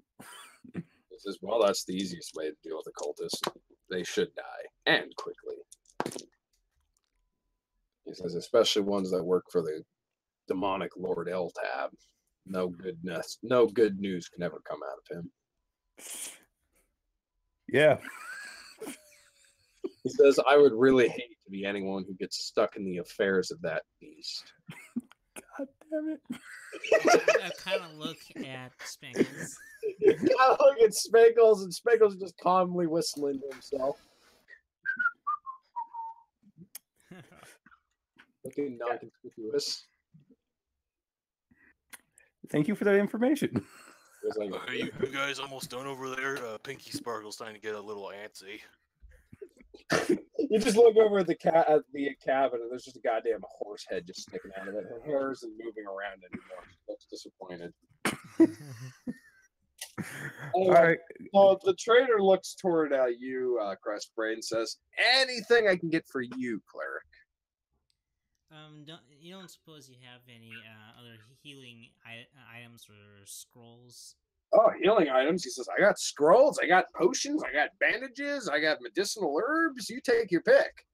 He says, well, that's the easiest way to deal with the cultists. They should die, and quickly. He says, especially ones that work for the demonic Lord Eltab. No good news can ever come out of him. Yeah. He says, I would really hate to be anyone who gets stuck in the affairs of that beast. God damn it. I kind of look at Spankles. I look at Spankles, and Spankles just calmly whistling to himself. Looking non-conspicuous. Thank you for that information. Like, You guys almost done over there? Pinky Sparkle's starting to get a little antsy. you just look over at the cabin, and there's just a goddamn horse head just sticking out of it. Her hair isn't moving around anymore. She looks disappointed. All right. Well, the trader looks toward you, Crestbrain, and says, anything I can get for you, cleric. You don't suppose you have any other healing items or scrolls? Oh, healing items. He says, I got scrolls, I got potions, I got bandages, I got medicinal herbs. You take your pick.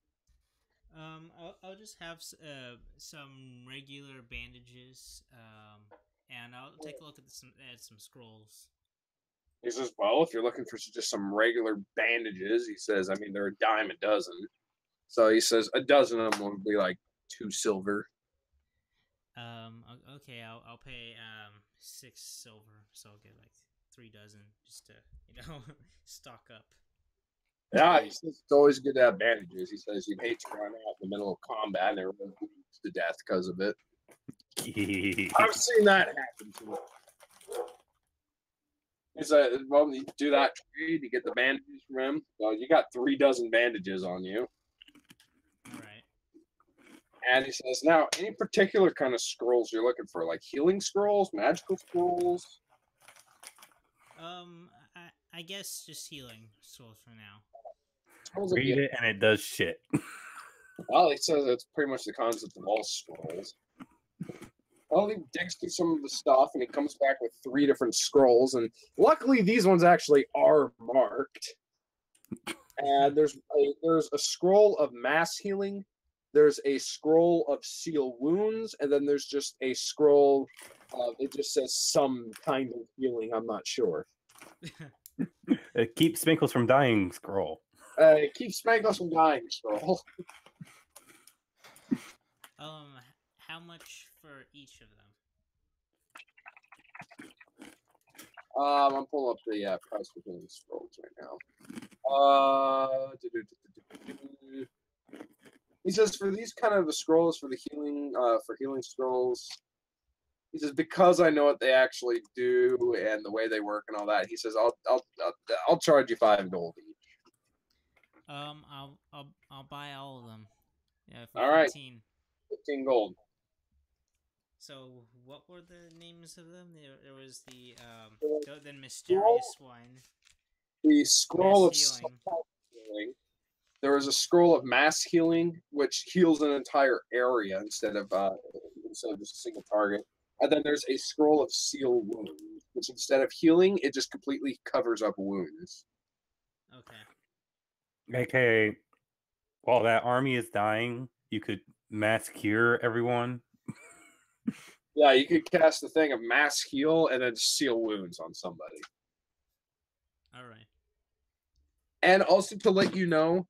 I'll just have some regular bandages, and I'll take a look at some scrolls. He says, well, if you're looking for just some regular bandages, he says, I mean, they're a dime a dozen. So he says a dozen of them will be like 2 silver. Okay, I'll pay 6 silver, so I'll get like 3 dozen just to stock up. Yeah, he says it's always good to have bandages. He says you'd hate to run out in the middle of combat and everyone bleeds to death because of it. I've seen that happen too. He said, well, you do that trade, you get the bandages from him. Well, you got 3 dozen bandages on you. All right. And he says, now, any particular kind of scrolls you're looking for, like healing scrolls, magical scrolls? I guess just healing scrolls for now. Read it and it does shit. Well, he says it's pretty much the concept of all scrolls. Well, he digs through some of the stuff and he comes back with 3 different scrolls. And luckily, these ones actually are marked. And there's a scroll of mass healing. There's a scroll of seal wounds, and then there's just a scroll of, it just says some kind of healing, I'm not sure. Keep Spankles from dying scroll. Keep Spankles from dying scroll. How much for each of them? I'm pulling up the price for healing scrolls right now. He says for these kind of scrolls for the healing scrolls. He says because I know what they actually do and the way they work and all that. He says I'll charge you 5 gold each. I'll buy all of them. Yeah, for All right. 15. 15 gold. So what were the names of them? There was the mysterious one. The scroll of Mass healing. healing. There is a scroll of mass healing, which heals an entire area instead of just a single target. And then there's a scroll of seal wounds, which instead of healing, it just completely covers up wounds. Okay. Okay, while that army is dying, you could mass cure everyone. Yeah, you could cast the thing of mass heal and then seal wounds on somebody. All right. And also to let you know,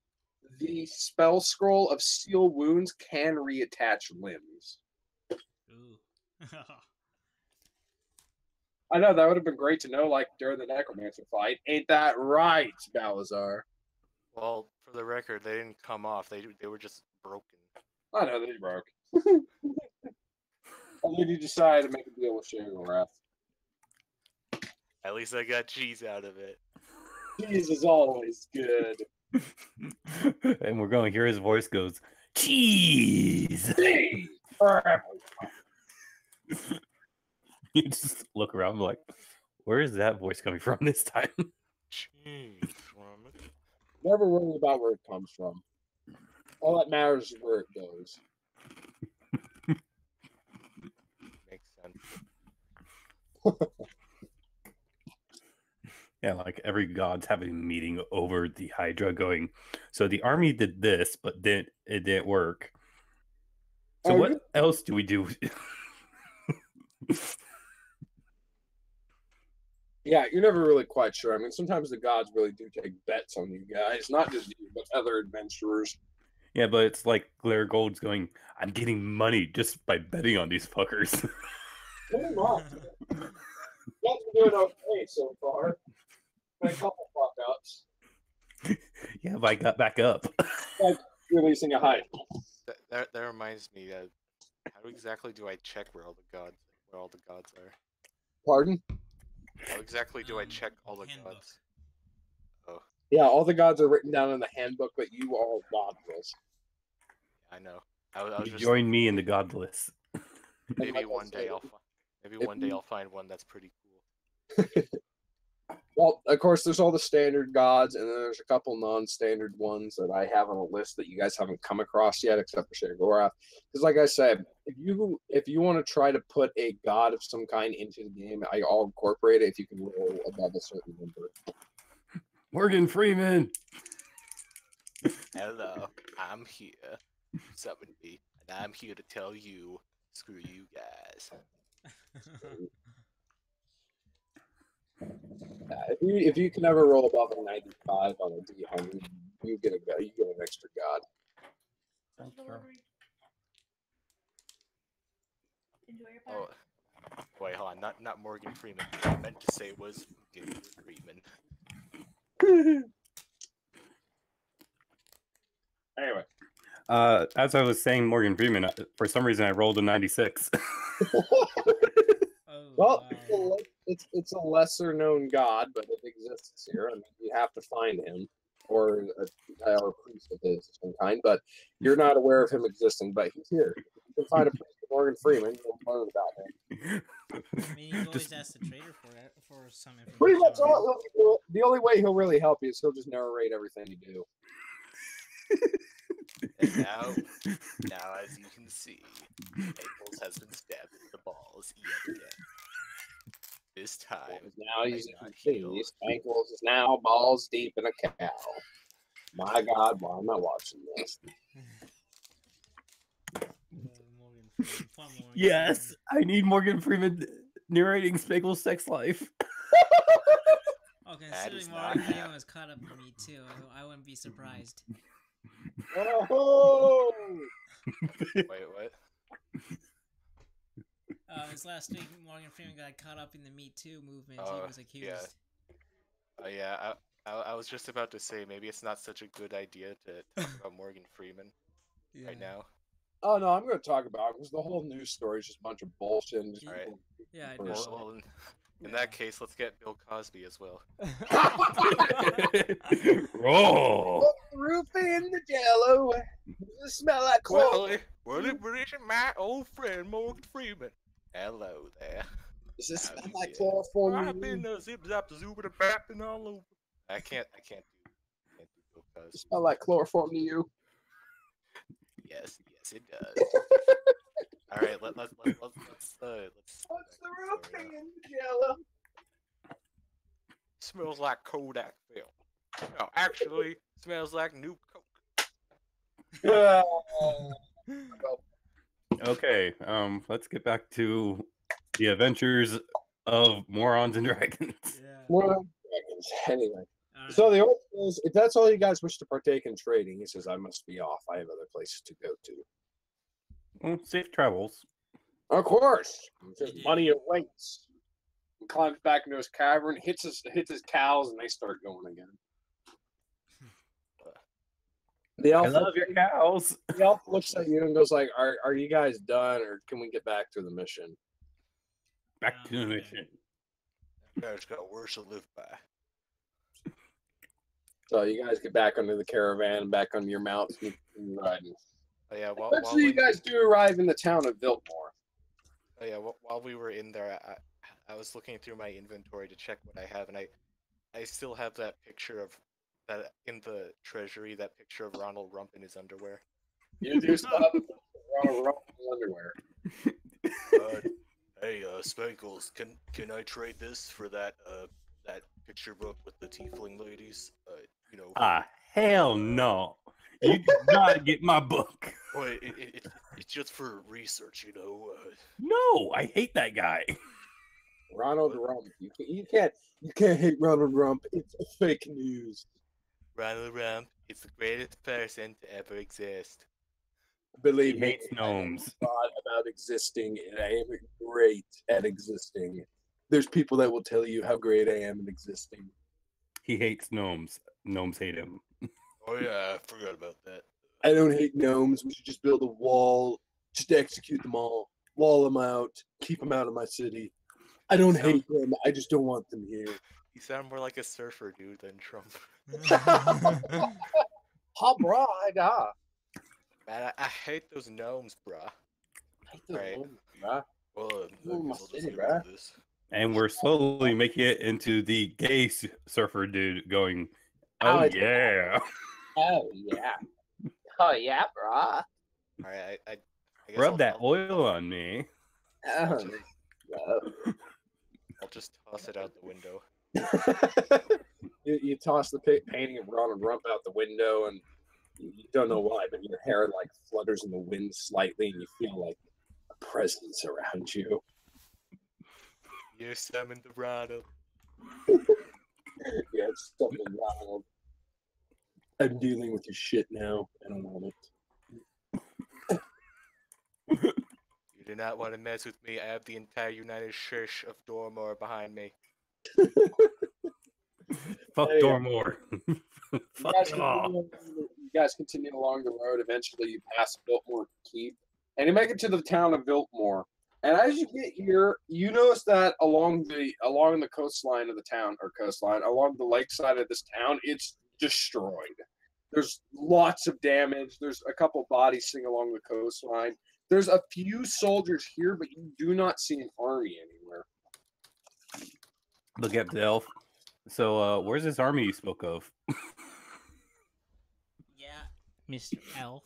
the spell scroll of seal wounds can reattach limbs. Ooh. I know that would have been great to know, like during the necromancer fight. Ain't that right, Balazar? Well, for the record, they didn't come off. They were just broken. I know they broke. And then you decided to make a deal with Shagarath. At least I got cheese out of it. Cheese is always good. And we're going to hear his voice goes, cheese! Cheese forever. You just look around like, where is that voice coming from this time? Cheese from it. Never worry about where it comes from. All that matters is where it goes. Makes sense. Yeah, like every god's having a meeting over the Hydra going, so the army did this, but it didn't work. So what else do we do? Yeah, you're never really quite sure. I mean, sometimes the gods really do take bets on you guys, not just you, but other adventurers. Yeah, but it's like Glare Gold's going, I'm getting money just by betting on these fuckers. Pretty much. That's been doing okay so far. A couple fuck ups. Yeah, but I got back up. Like releasing a hype. That reminds me. How exactly do I check where all the gods are? Pardon? How exactly do I check all the handbook. gods? Oh, Yeah, all the gods are written down in the handbook, but you are godless. I know. I was just Join me in the godless. maybe like I one day said, I'll find one that's pretty cool. Well, of course, there's all the standard gods, and then there's a couple non-standard ones that I have on a list that you guys haven't come across yet, except for Shagorath. Because, like I said, if you want to try to put a god of some kind into the game, I'll incorporate it if you can roll above a certain number. Morgan Freeman. Hello, I'm here, 70, and I'm here to tell you, screw you guys. If you can ever roll above a 95 on a D100, you get an extra god. Thank you. Enjoy your Oh, party. wait, hold on, not Morgan Freeman. What I meant to say was Morgan Freeman. Anyway. As I was saying, Morgan Freeman, for some reason I rolled a 96. Well, it's a lesser known god, but it exists here. I mean, you have to find him or a priest of his of some kind, but you're not aware of him existing. But he's here. You can find a priest of Morgan Freeman. You'll learn about him. I mean, you can always ask the trader for some information. Pretty much all. The only way he'll really help you is he'll just narrate everything you do. And now, as you can see, Ankles has been stabbed in the balls yet again. This time, Now he's Ankles is now balls deep in a cow. My God, why am I watching this? Yes, I need Morgan Freeman narrating Spankle's sex life. Oh, considering Morgan Freeman was caught up to me too, I wouldn't be surprised. Oh! Wait, what? This last week, Morgan Freeman got caught up in the Me Too movement. He was accused. Yeah. I was just about to say maybe it's not such a good idea to talk about Morgan Freeman right now. Oh no, I'm going to talk about it because the whole news story is just a bunch of bullshit. And just All right. Yeah, I know. Well, in that case, let's get Bill Cosby as well. Roll. Put the roof in the jello. Does it smell like clothes? Well, it isn't my old friend Morgan Freeman. Hello there. Does it How smell you like been? chloroform? I've been zip zap zoop and bapping all over. I can't do Bill Does it Cosby. smell like chloroform to you? Yes, it does. All right, let's What's the roof in the jello? Smells like Kodak film. No, actually, smells like new Coke. Okay, let's get back to the adventures of Morons and Dragons. Well, anyway, so the old is if that's all you guys wish to partake in trading, he says, I must be off. I have other places to go to. Well, safe travels. Of course. He says, money awaits. He climbs back into his cavern, hits his cows, and they start going again. The elf, I love your cows. the elf looks at you and goes like, are you guys done, or can we get back to the mission? Back to the mission. Guys got worse to live by. So you guys get back onto the caravan, back onto your mounts, and riding. Oh yeah, Eventually, you guys do arrive in the town of Biltmore. Oh yeah, while we were in there, I was looking through my inventory to check what I have, and I still have that picture of that in the treasury. That picture of Ronald Rump in his underwear. You do still have Ronald Rump in underwear. Hey, Spankles, can I trade this for that picture book with the tiefling ladies? Hell no. You did not get my book. Well, it's just for research, No, I hate that guy. Ronald Rump. You can't hate Ronald Rump. It's fake news. Ronald Rump is the greatest person to ever exist. Believe He me, hates gnomes. I thought about existing, and I am great at existing. There's people that will tell you how great I am at existing. He hates gnomes. Gnomes hate him. Oh yeah, I forgot about that. I don't hate gnomes. We should just build a wall, just execute them all, wall them out, keep them out of my city. I don't hate them. I just don't want them here. You sound more like a surfer dude than Trump. Ha, brah, da. Man, I hate those gnomes, brah. Right. Bruh. Well, Ooh, my I guess I'll just city, leave bruh. it at this. And we're slowly making it into the gay surfer dude going, Oh, oh it's- yeah. Oh, yeah. Oh, yeah, brah. Alright, I guess Rub that oil on me. Oh, I'll just toss it out the window. you toss the painting of Ronald Rump out the window, and you don't know why, but your hair like flutters in the wind slightly, and you feel like a presence around you. You summoned the Ronald. Yeah, it's something Ronald. I'm dealing with your shit now. I don't want it. You do not want to mess with me. I have the entire United Church of Dormore behind me. Fuck Hey, Dormore. Fuck them all. You guys continue along the road. Eventually, you pass Biltmore Keep, and you make it to the town of Biltmore. And as you get here, you notice that along the coastline of the town, or coastline, along the lakeside of this town, it's destroyed. There's lots of damage. There's a couple bodies sitting along the coastline. There's a few soldiers here, but you do not see an army anywhere. Look at the elf. So, where's this army you spoke of? Yeah, Mr. Elf.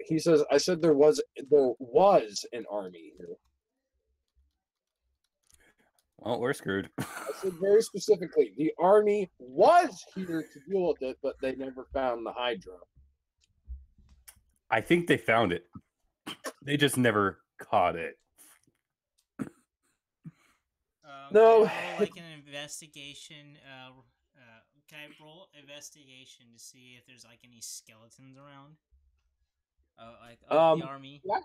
He says, I said there was an army here. Well, we're screwed. I said very specifically, the army was here to deal with it, but they never found the Hydra. I think they found it. They just never caught it. No. Can I roll, like an investigation. Can I roll investigation to see if there's like any skeletons around? Like of the army. Yeah.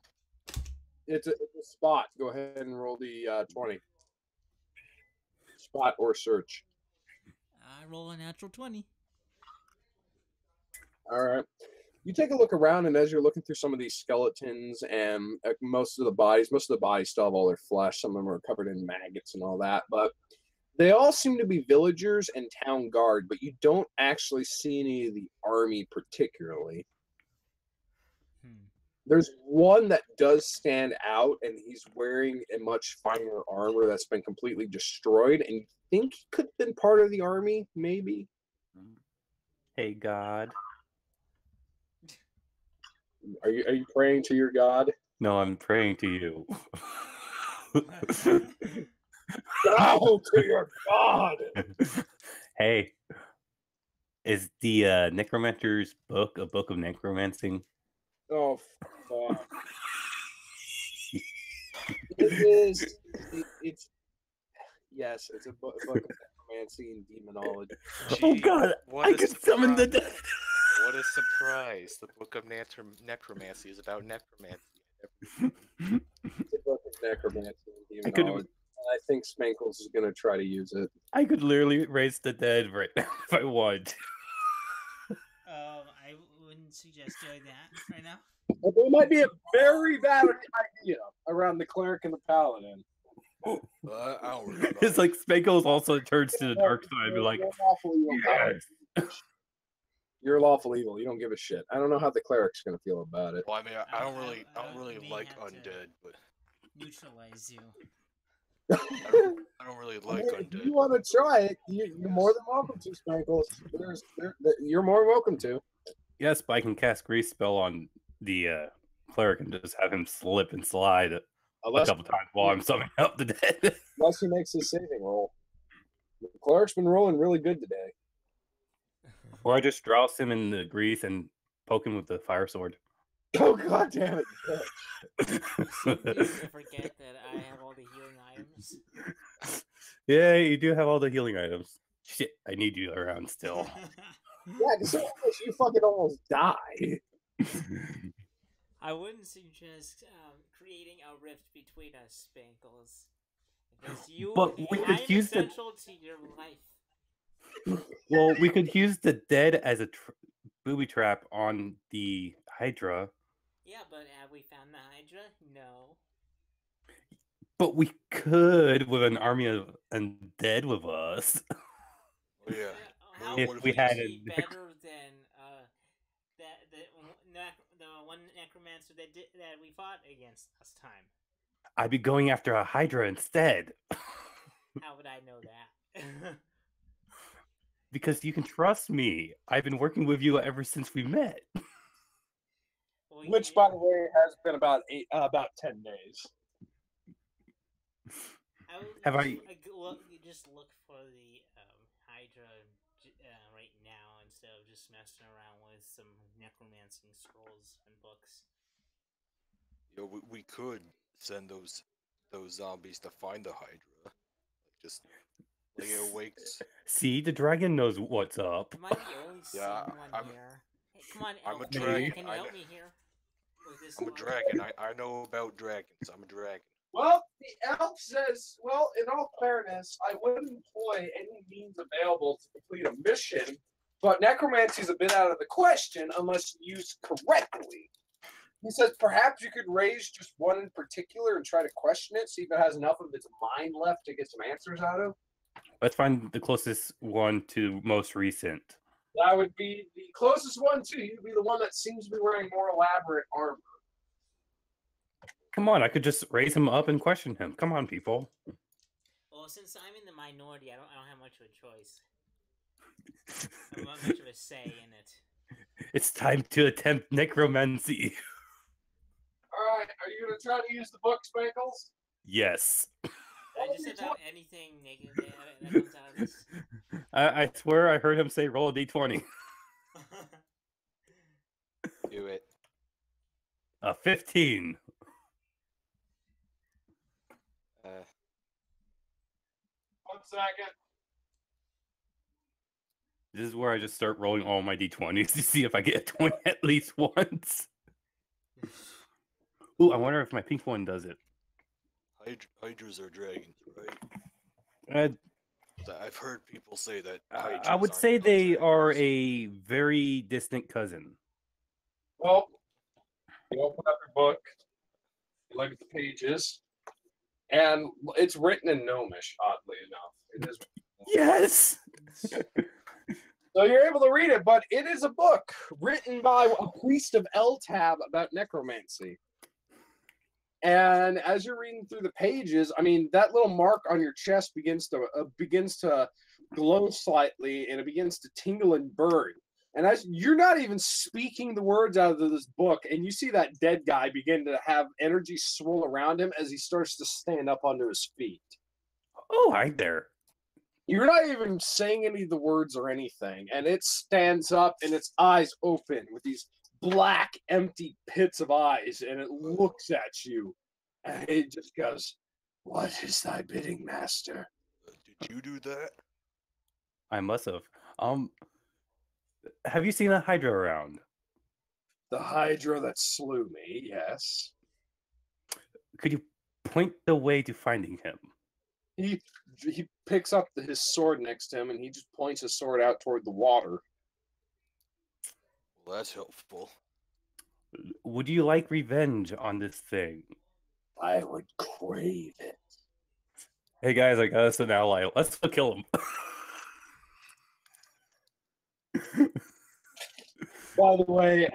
It's a spot. Go ahead and roll the 20. Spot or search. I roll a natural 20. All right. You take a look around, and as you're looking through some of these skeletons and most of the bodies still have all their flesh. Some of them are covered in maggots and all that, but they all seem to be villagers and town guard, but you don't actually see any of the army particularly. There's one that does stand out, and he's wearing a much finer armor that's been completely destroyed, and you think he could have been part of the army, maybe? Hey, God. Are you praying to your god? No, I'm praying to you. Bow to your god! Hey, is the Necromancer's book a book of necromancing? Oh, fuck. It is. It's yes. It's a book of necromancy and demonology. Oh God! what I a can summon the dead. What a surprise! The book of necromancy is about necromancy. It's a book of necromancy and demonology. I think Spankles is going to try to use it. I could literally raise the dead right now if I want. I wouldn't suggest doing that right now. But there might be a very bad idea around the cleric and the paladin. I don't really know. It's like Spankles also turns to the dark side and be like, You're lawful evil. yes. You're lawful evil. You don't give a shit. I don't know how the cleric's going to feel about it. Well, I mean, I don't really may like have to undead, but Neutralize you. I don't really like If undead. you want to try it, you're more than welcome to, Spankles. You're more welcome to. Yes, but I can cast Grease Spell on the cleric and just have him slip and slide a couple times while I'm summoning up the dead. Unless he makes his saving roll. The cleric's been rolling really good today. Or I just douse him in the grease and poke him with the fire sword. Oh, God damn it. You seem to forget that I have all the healing items. Yeah, you do have all the healing items. Shit, I need you around still. Yeah, because you fucking almost die. I wouldn't suggest creating a rift between us, Spankles. Because I'm essential to your life. Well, we could use the dead as a booby trap on the Hydra. Yeah, but have we found the Hydra? No. But we could with an army of undead with us. Oh, yeah. How If would we it had be a better than the one necromancer that we fought against last time? I'd be going after a Hydra instead. How would I know that? Because you can trust me. I've been working with you ever since we met. Well, Which, by the way, has been about 10 days. Just look for the Hydra right now instead of just messing around with some necromancing scrolls and books. You know, we could send those zombies to find the Hydra. Just lay it awakes. See, the dragon knows what's up. Am I the only one here? Hey, come on, I'm a Elf, dragon. can you help me here? I'm a dragon. I know about dragons. I'm a dragon. Well, the elf says, well, in all fairness, I wouldn't employ any means available to complete a mission, but necromancy is a bit out of the question unless used correctly. He says perhaps you could raise just one in particular and try to question it, see if it has enough of its mind left to get some answers out of. Let's find the closest one to most recent. That would be the closest one to you, would be the one that seems to be wearing more elaborate armor. Come on, I could just raise him up and question him. Come on, people. Well, since I'm in the minority, I don't have much of a choice. I don't have much of a say in it. It's time to attempt necromancy. All right, are you going to try to use the book, Spankles? Yes. Just about anything negative that comes out of this. I swear I heard him say roll a d20. Do it. A 15. 1 second. This is where I just start rolling all my d20s to see if I get a 20 at least once. Ooh, I wonder if my pink one does it. Hydras are dragons, right? Uh, I've heard people say that. I would Hydras say aren't they are dragons. a very distant cousin. Well, you open up your book, you look at the pages, and it's written in Gnomish, oddly enough. It is. Yes. So you're able to read it, but it is a book written by a priest of Eltab about necromancy. And as you're reading through the pages, I mean, that little mark on your chest begins to glow slightly, and it begins to tingle and burn. And as you're not even speaking the words out of this book, and you see that dead guy begin to have energy swirl around him as he starts to stand up onto his feet. Oh, hi there. You're not even saying any of the words or anything, and it stands up and its eyes open with these black, empty pits of eyes, and it looks at you, and it just goes, "What is thy bidding, master?" Did you do that? I must have. Have you seen a Hydra around? The Hydra that slew me, yes. Could you point the way to finding him? He picks up his sword next to him, and he just points his sword out toward the water. Well, that's helpful. Would you like revenge on this thing? I would crave it. Hey guys, I got us an ally. Let's go kill him. By the way,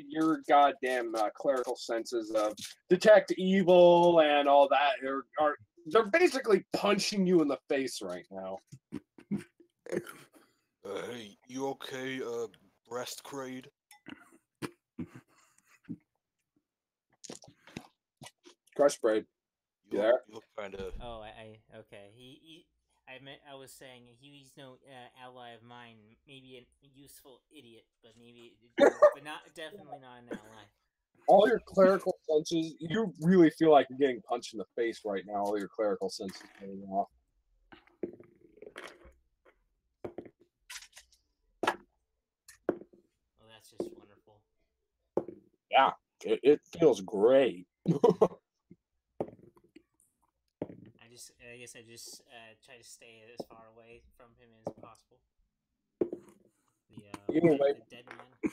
your goddamn clerical senses of detect evil and all that they're basically punching you in the face right now. Hey, you okay, breast crade? Crush braid. You there? look kind of. Oh, okay. I was saying he's no ally of mine. Maybe a useful idiot, but definitely not an ally. All your clerical senses, you really feel like you're getting punched in the face right now. All your clerical senses going off. Oh, that's just wonderful. Yeah, it feels great. I guess I just try to stay as far away from him as possible. The dead man.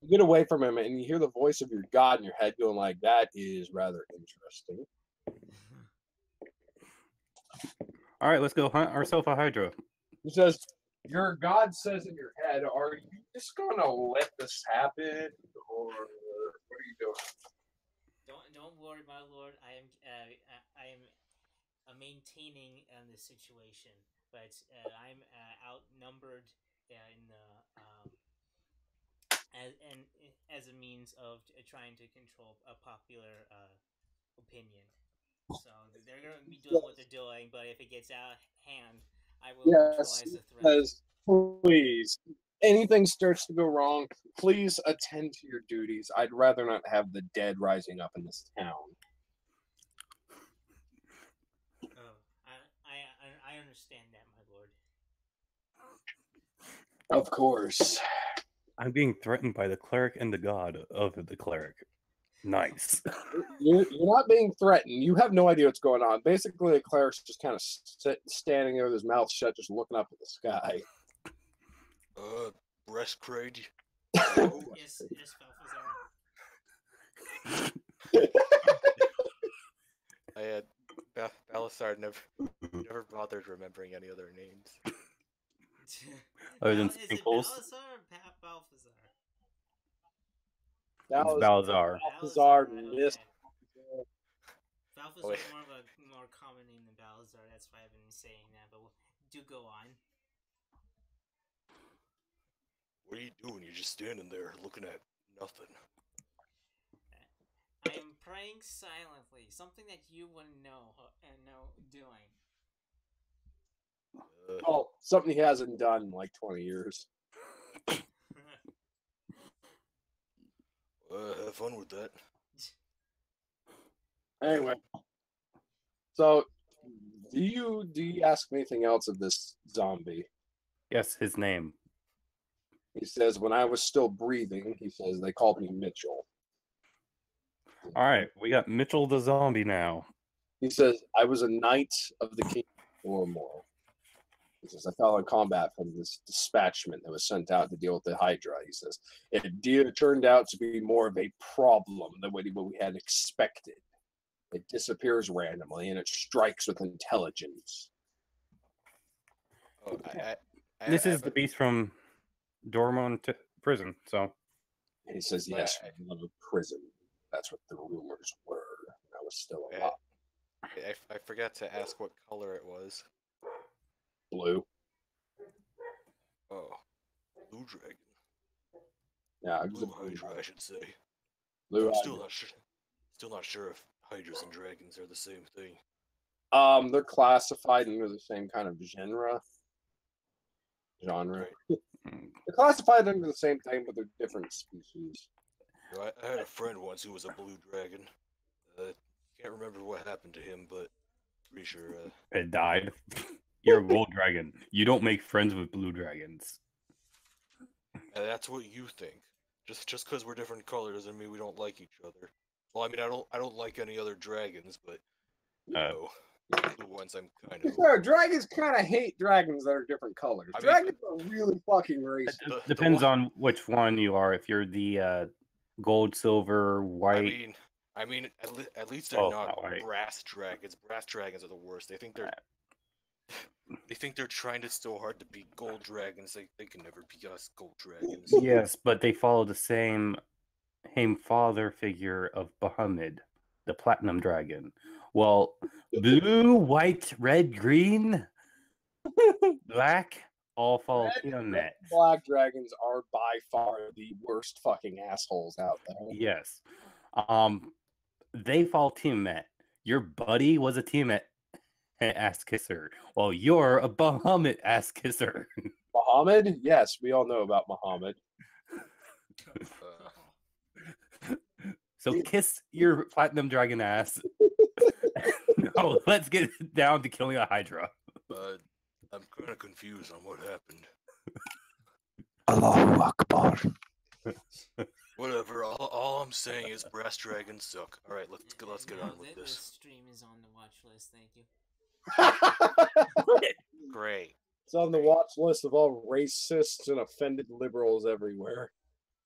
You get away from him, and you hear the voice of your god in your head going like, "That is rather interesting." All right, let's go hunt ourselves a Hydra. He says, "Your god says in your head, are you just gonna let this happen, or what are you doing?" Don't worry, my lord. I am maintaining the situation, but I'm outnumbered in the as a means of trying to control a popular opinion. So they're going to be doing what they're doing, but if it gets out of hand, I will neutralize the threat. Says, please, anything starts to go wrong, please attend to your duties. I'd rather not have the dead rising up in this town. I understand that, my lord. Of course. I'm being threatened by the cleric and the god of the cleric. Nice. You're not being threatened. You have no idea what's going on. Basically, the cleric's just kind of standing there with his mouth shut, just looking up at the sky. Breast crade. Yes, Balthazar. I had Balasar never bothered remembering any other names. Other than Is it Sprinkles. Balthazar or Balthazar? It's Balazar. Balthazar, Okay. Balthazar is more common name than Balazar. That's why I've been saying that. But do go on. What are you doing? You're just standing there looking at nothing. I am praying silently. Something that you wouldn't know doing. Oh, something he hasn't done in like 20 years. Have fun with that. Anyway, so do you ask me anything else of this zombie? Yes, his name. He says, when I was still breathing, he says, they called me Mitchell. All right, we got Mitchell the zombie now. He says, I was a knight of the king or more. He says, I fell in combat from this dispatchment that was sent out to deal with the Hydra. He says, it turned out to be more of a problem than what we had expected. It disappears randomly and it strikes with intelligence. Oh, This is the beast from Dormont prison, so. And he says, yes, from another prison. That's what the rumors were. I was still alive. I forgot to ask what color it was. Blue. Oh, blue dragon. Yeah, Blue Hydra, I should say. Blue I'm Hydra. still not sure if Hydras and dragons are the same thing. They're classified under the same kind of genre. Right. They're classified under the same thing, but they're different species. I had a friend once who was a blue dragon. Can't remember what happened to him, but pretty sure. It died. You're a gold dragon. You don't make friends with blue dragons. That's what you think. Just because we're different colors doesn't mean we don't like each other. Well, I mean, I don't like any other dragons, but you know, the ones I'm kind of. No, dragons kind of hate dragons that are different colors. Dragons are really fucking racist. Depends on which one you are. If you're the gold, silver, white. I mean, at least they're not brass dragons. Brass dragons are the worst. They think they're trying so hard to be gold dragons. They can never be us gold dragons. Yes, but they follow the same father figure of Bahamut, the platinum dragon. Well, blue, white, red, green, black, all follow Tiamat. Black dragons are by far the worst fucking assholes out there. Yes. They follow Tiamat. Your buddy was a Tiamat ass kisser. Well, you're a Bahamut ass kisser. Bahamut? Yes, we all know about Bahamut. So kiss your platinum dragon ass. No, let's get down to killing a Hydra. I'm kind of confused on what happened. Allahu Akbar. Whatever. All I'm saying is brass dragons suck. All right, let's get on with this. This stream is on the watch list. Thank you. Great. It's on the watch list of all racists and offended liberals everywhere.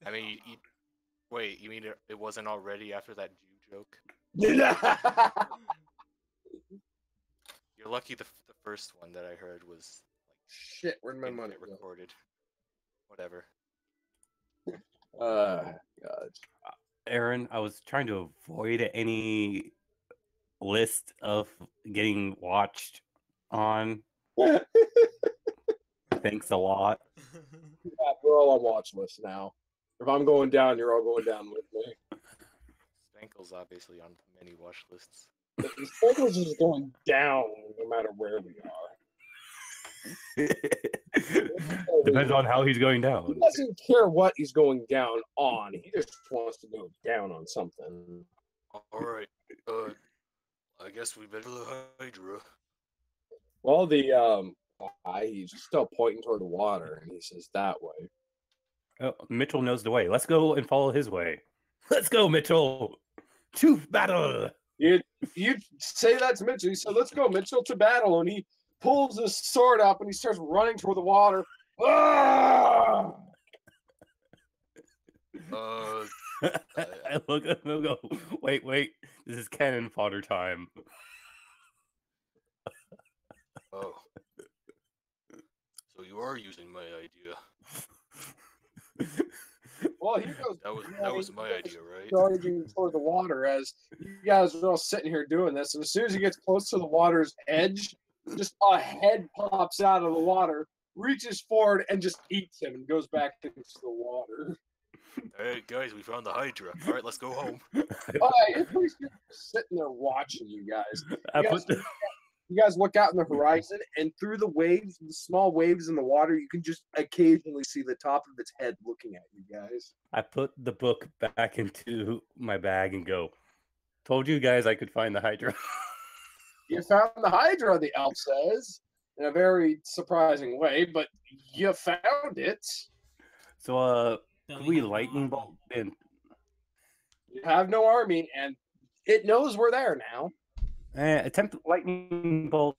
I mean, wait, you mean it wasn't already after that Jew joke? You're lucky the first one that I heard was like shit. Where'd my money go? Recorded? Whatever. God. Aaron, I was trying to avoid any list of getting watched on. Thanks a lot. Yeah, we're all on watch list now. If I'm going down, you're all going down with me. Spankle's obviously on many watch lists. Spankle's is going down no matter where we are. Depends on how he's going down. He doesn't care what he's going down on. He just wants to go down on something. All right. I guess we better the Hydra. Well, he's still pointing toward the water, and he says that way. Oh, Mitchell knows the way. Let's go and follow his way. Let's go, Mitchell. To battle. You say that to Mitchell. He said, "Let's go, Mitchell, to battle," and he pulls his sword up and he starts running toward the water. Ah! I look at him and go, wait, this is cannon fodder time. Oh. So you are using my idea. Well, here goes. That was my idea, right? Charging toward the water as you guys are all sitting here doing this, and as soon as he gets close to the water's edge, just a head pops out of the water, reaches forward, and just eats him, and goes back into the water. Hey guys, we found the Hydra. All right, let's go home. Everybody's just sitting there watching you guys. You guys look out in the horizon, and through the waves, the small waves in the water, you can just occasionally see the top of its head looking at you guys. I put the book back into my bag and go, told you guys I could find the Hydra. You found the Hydra, the elf says, in a very surprising way, but you found it. So, could we lightning bolt in? You have no army, and it knows we're there now. Attempt lightning bolt.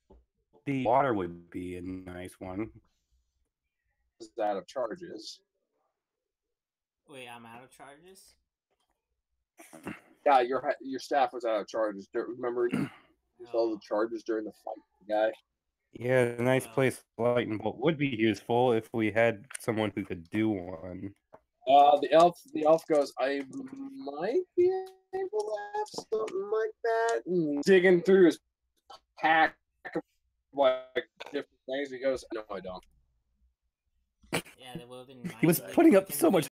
The water would be a nice one. It's out of charges. Wait, I'm out of charges? Yeah, your staff was out of charges. Remember, you used all the charges during the fight, guy. Yeah, a nice place lightning bolt would be useful if we had someone who could do one. The elf goes, I might be able to have something like that. And digging through his pack of like different things, he goes, no, I don't. Yeah, that would have been nice. He was putting up so much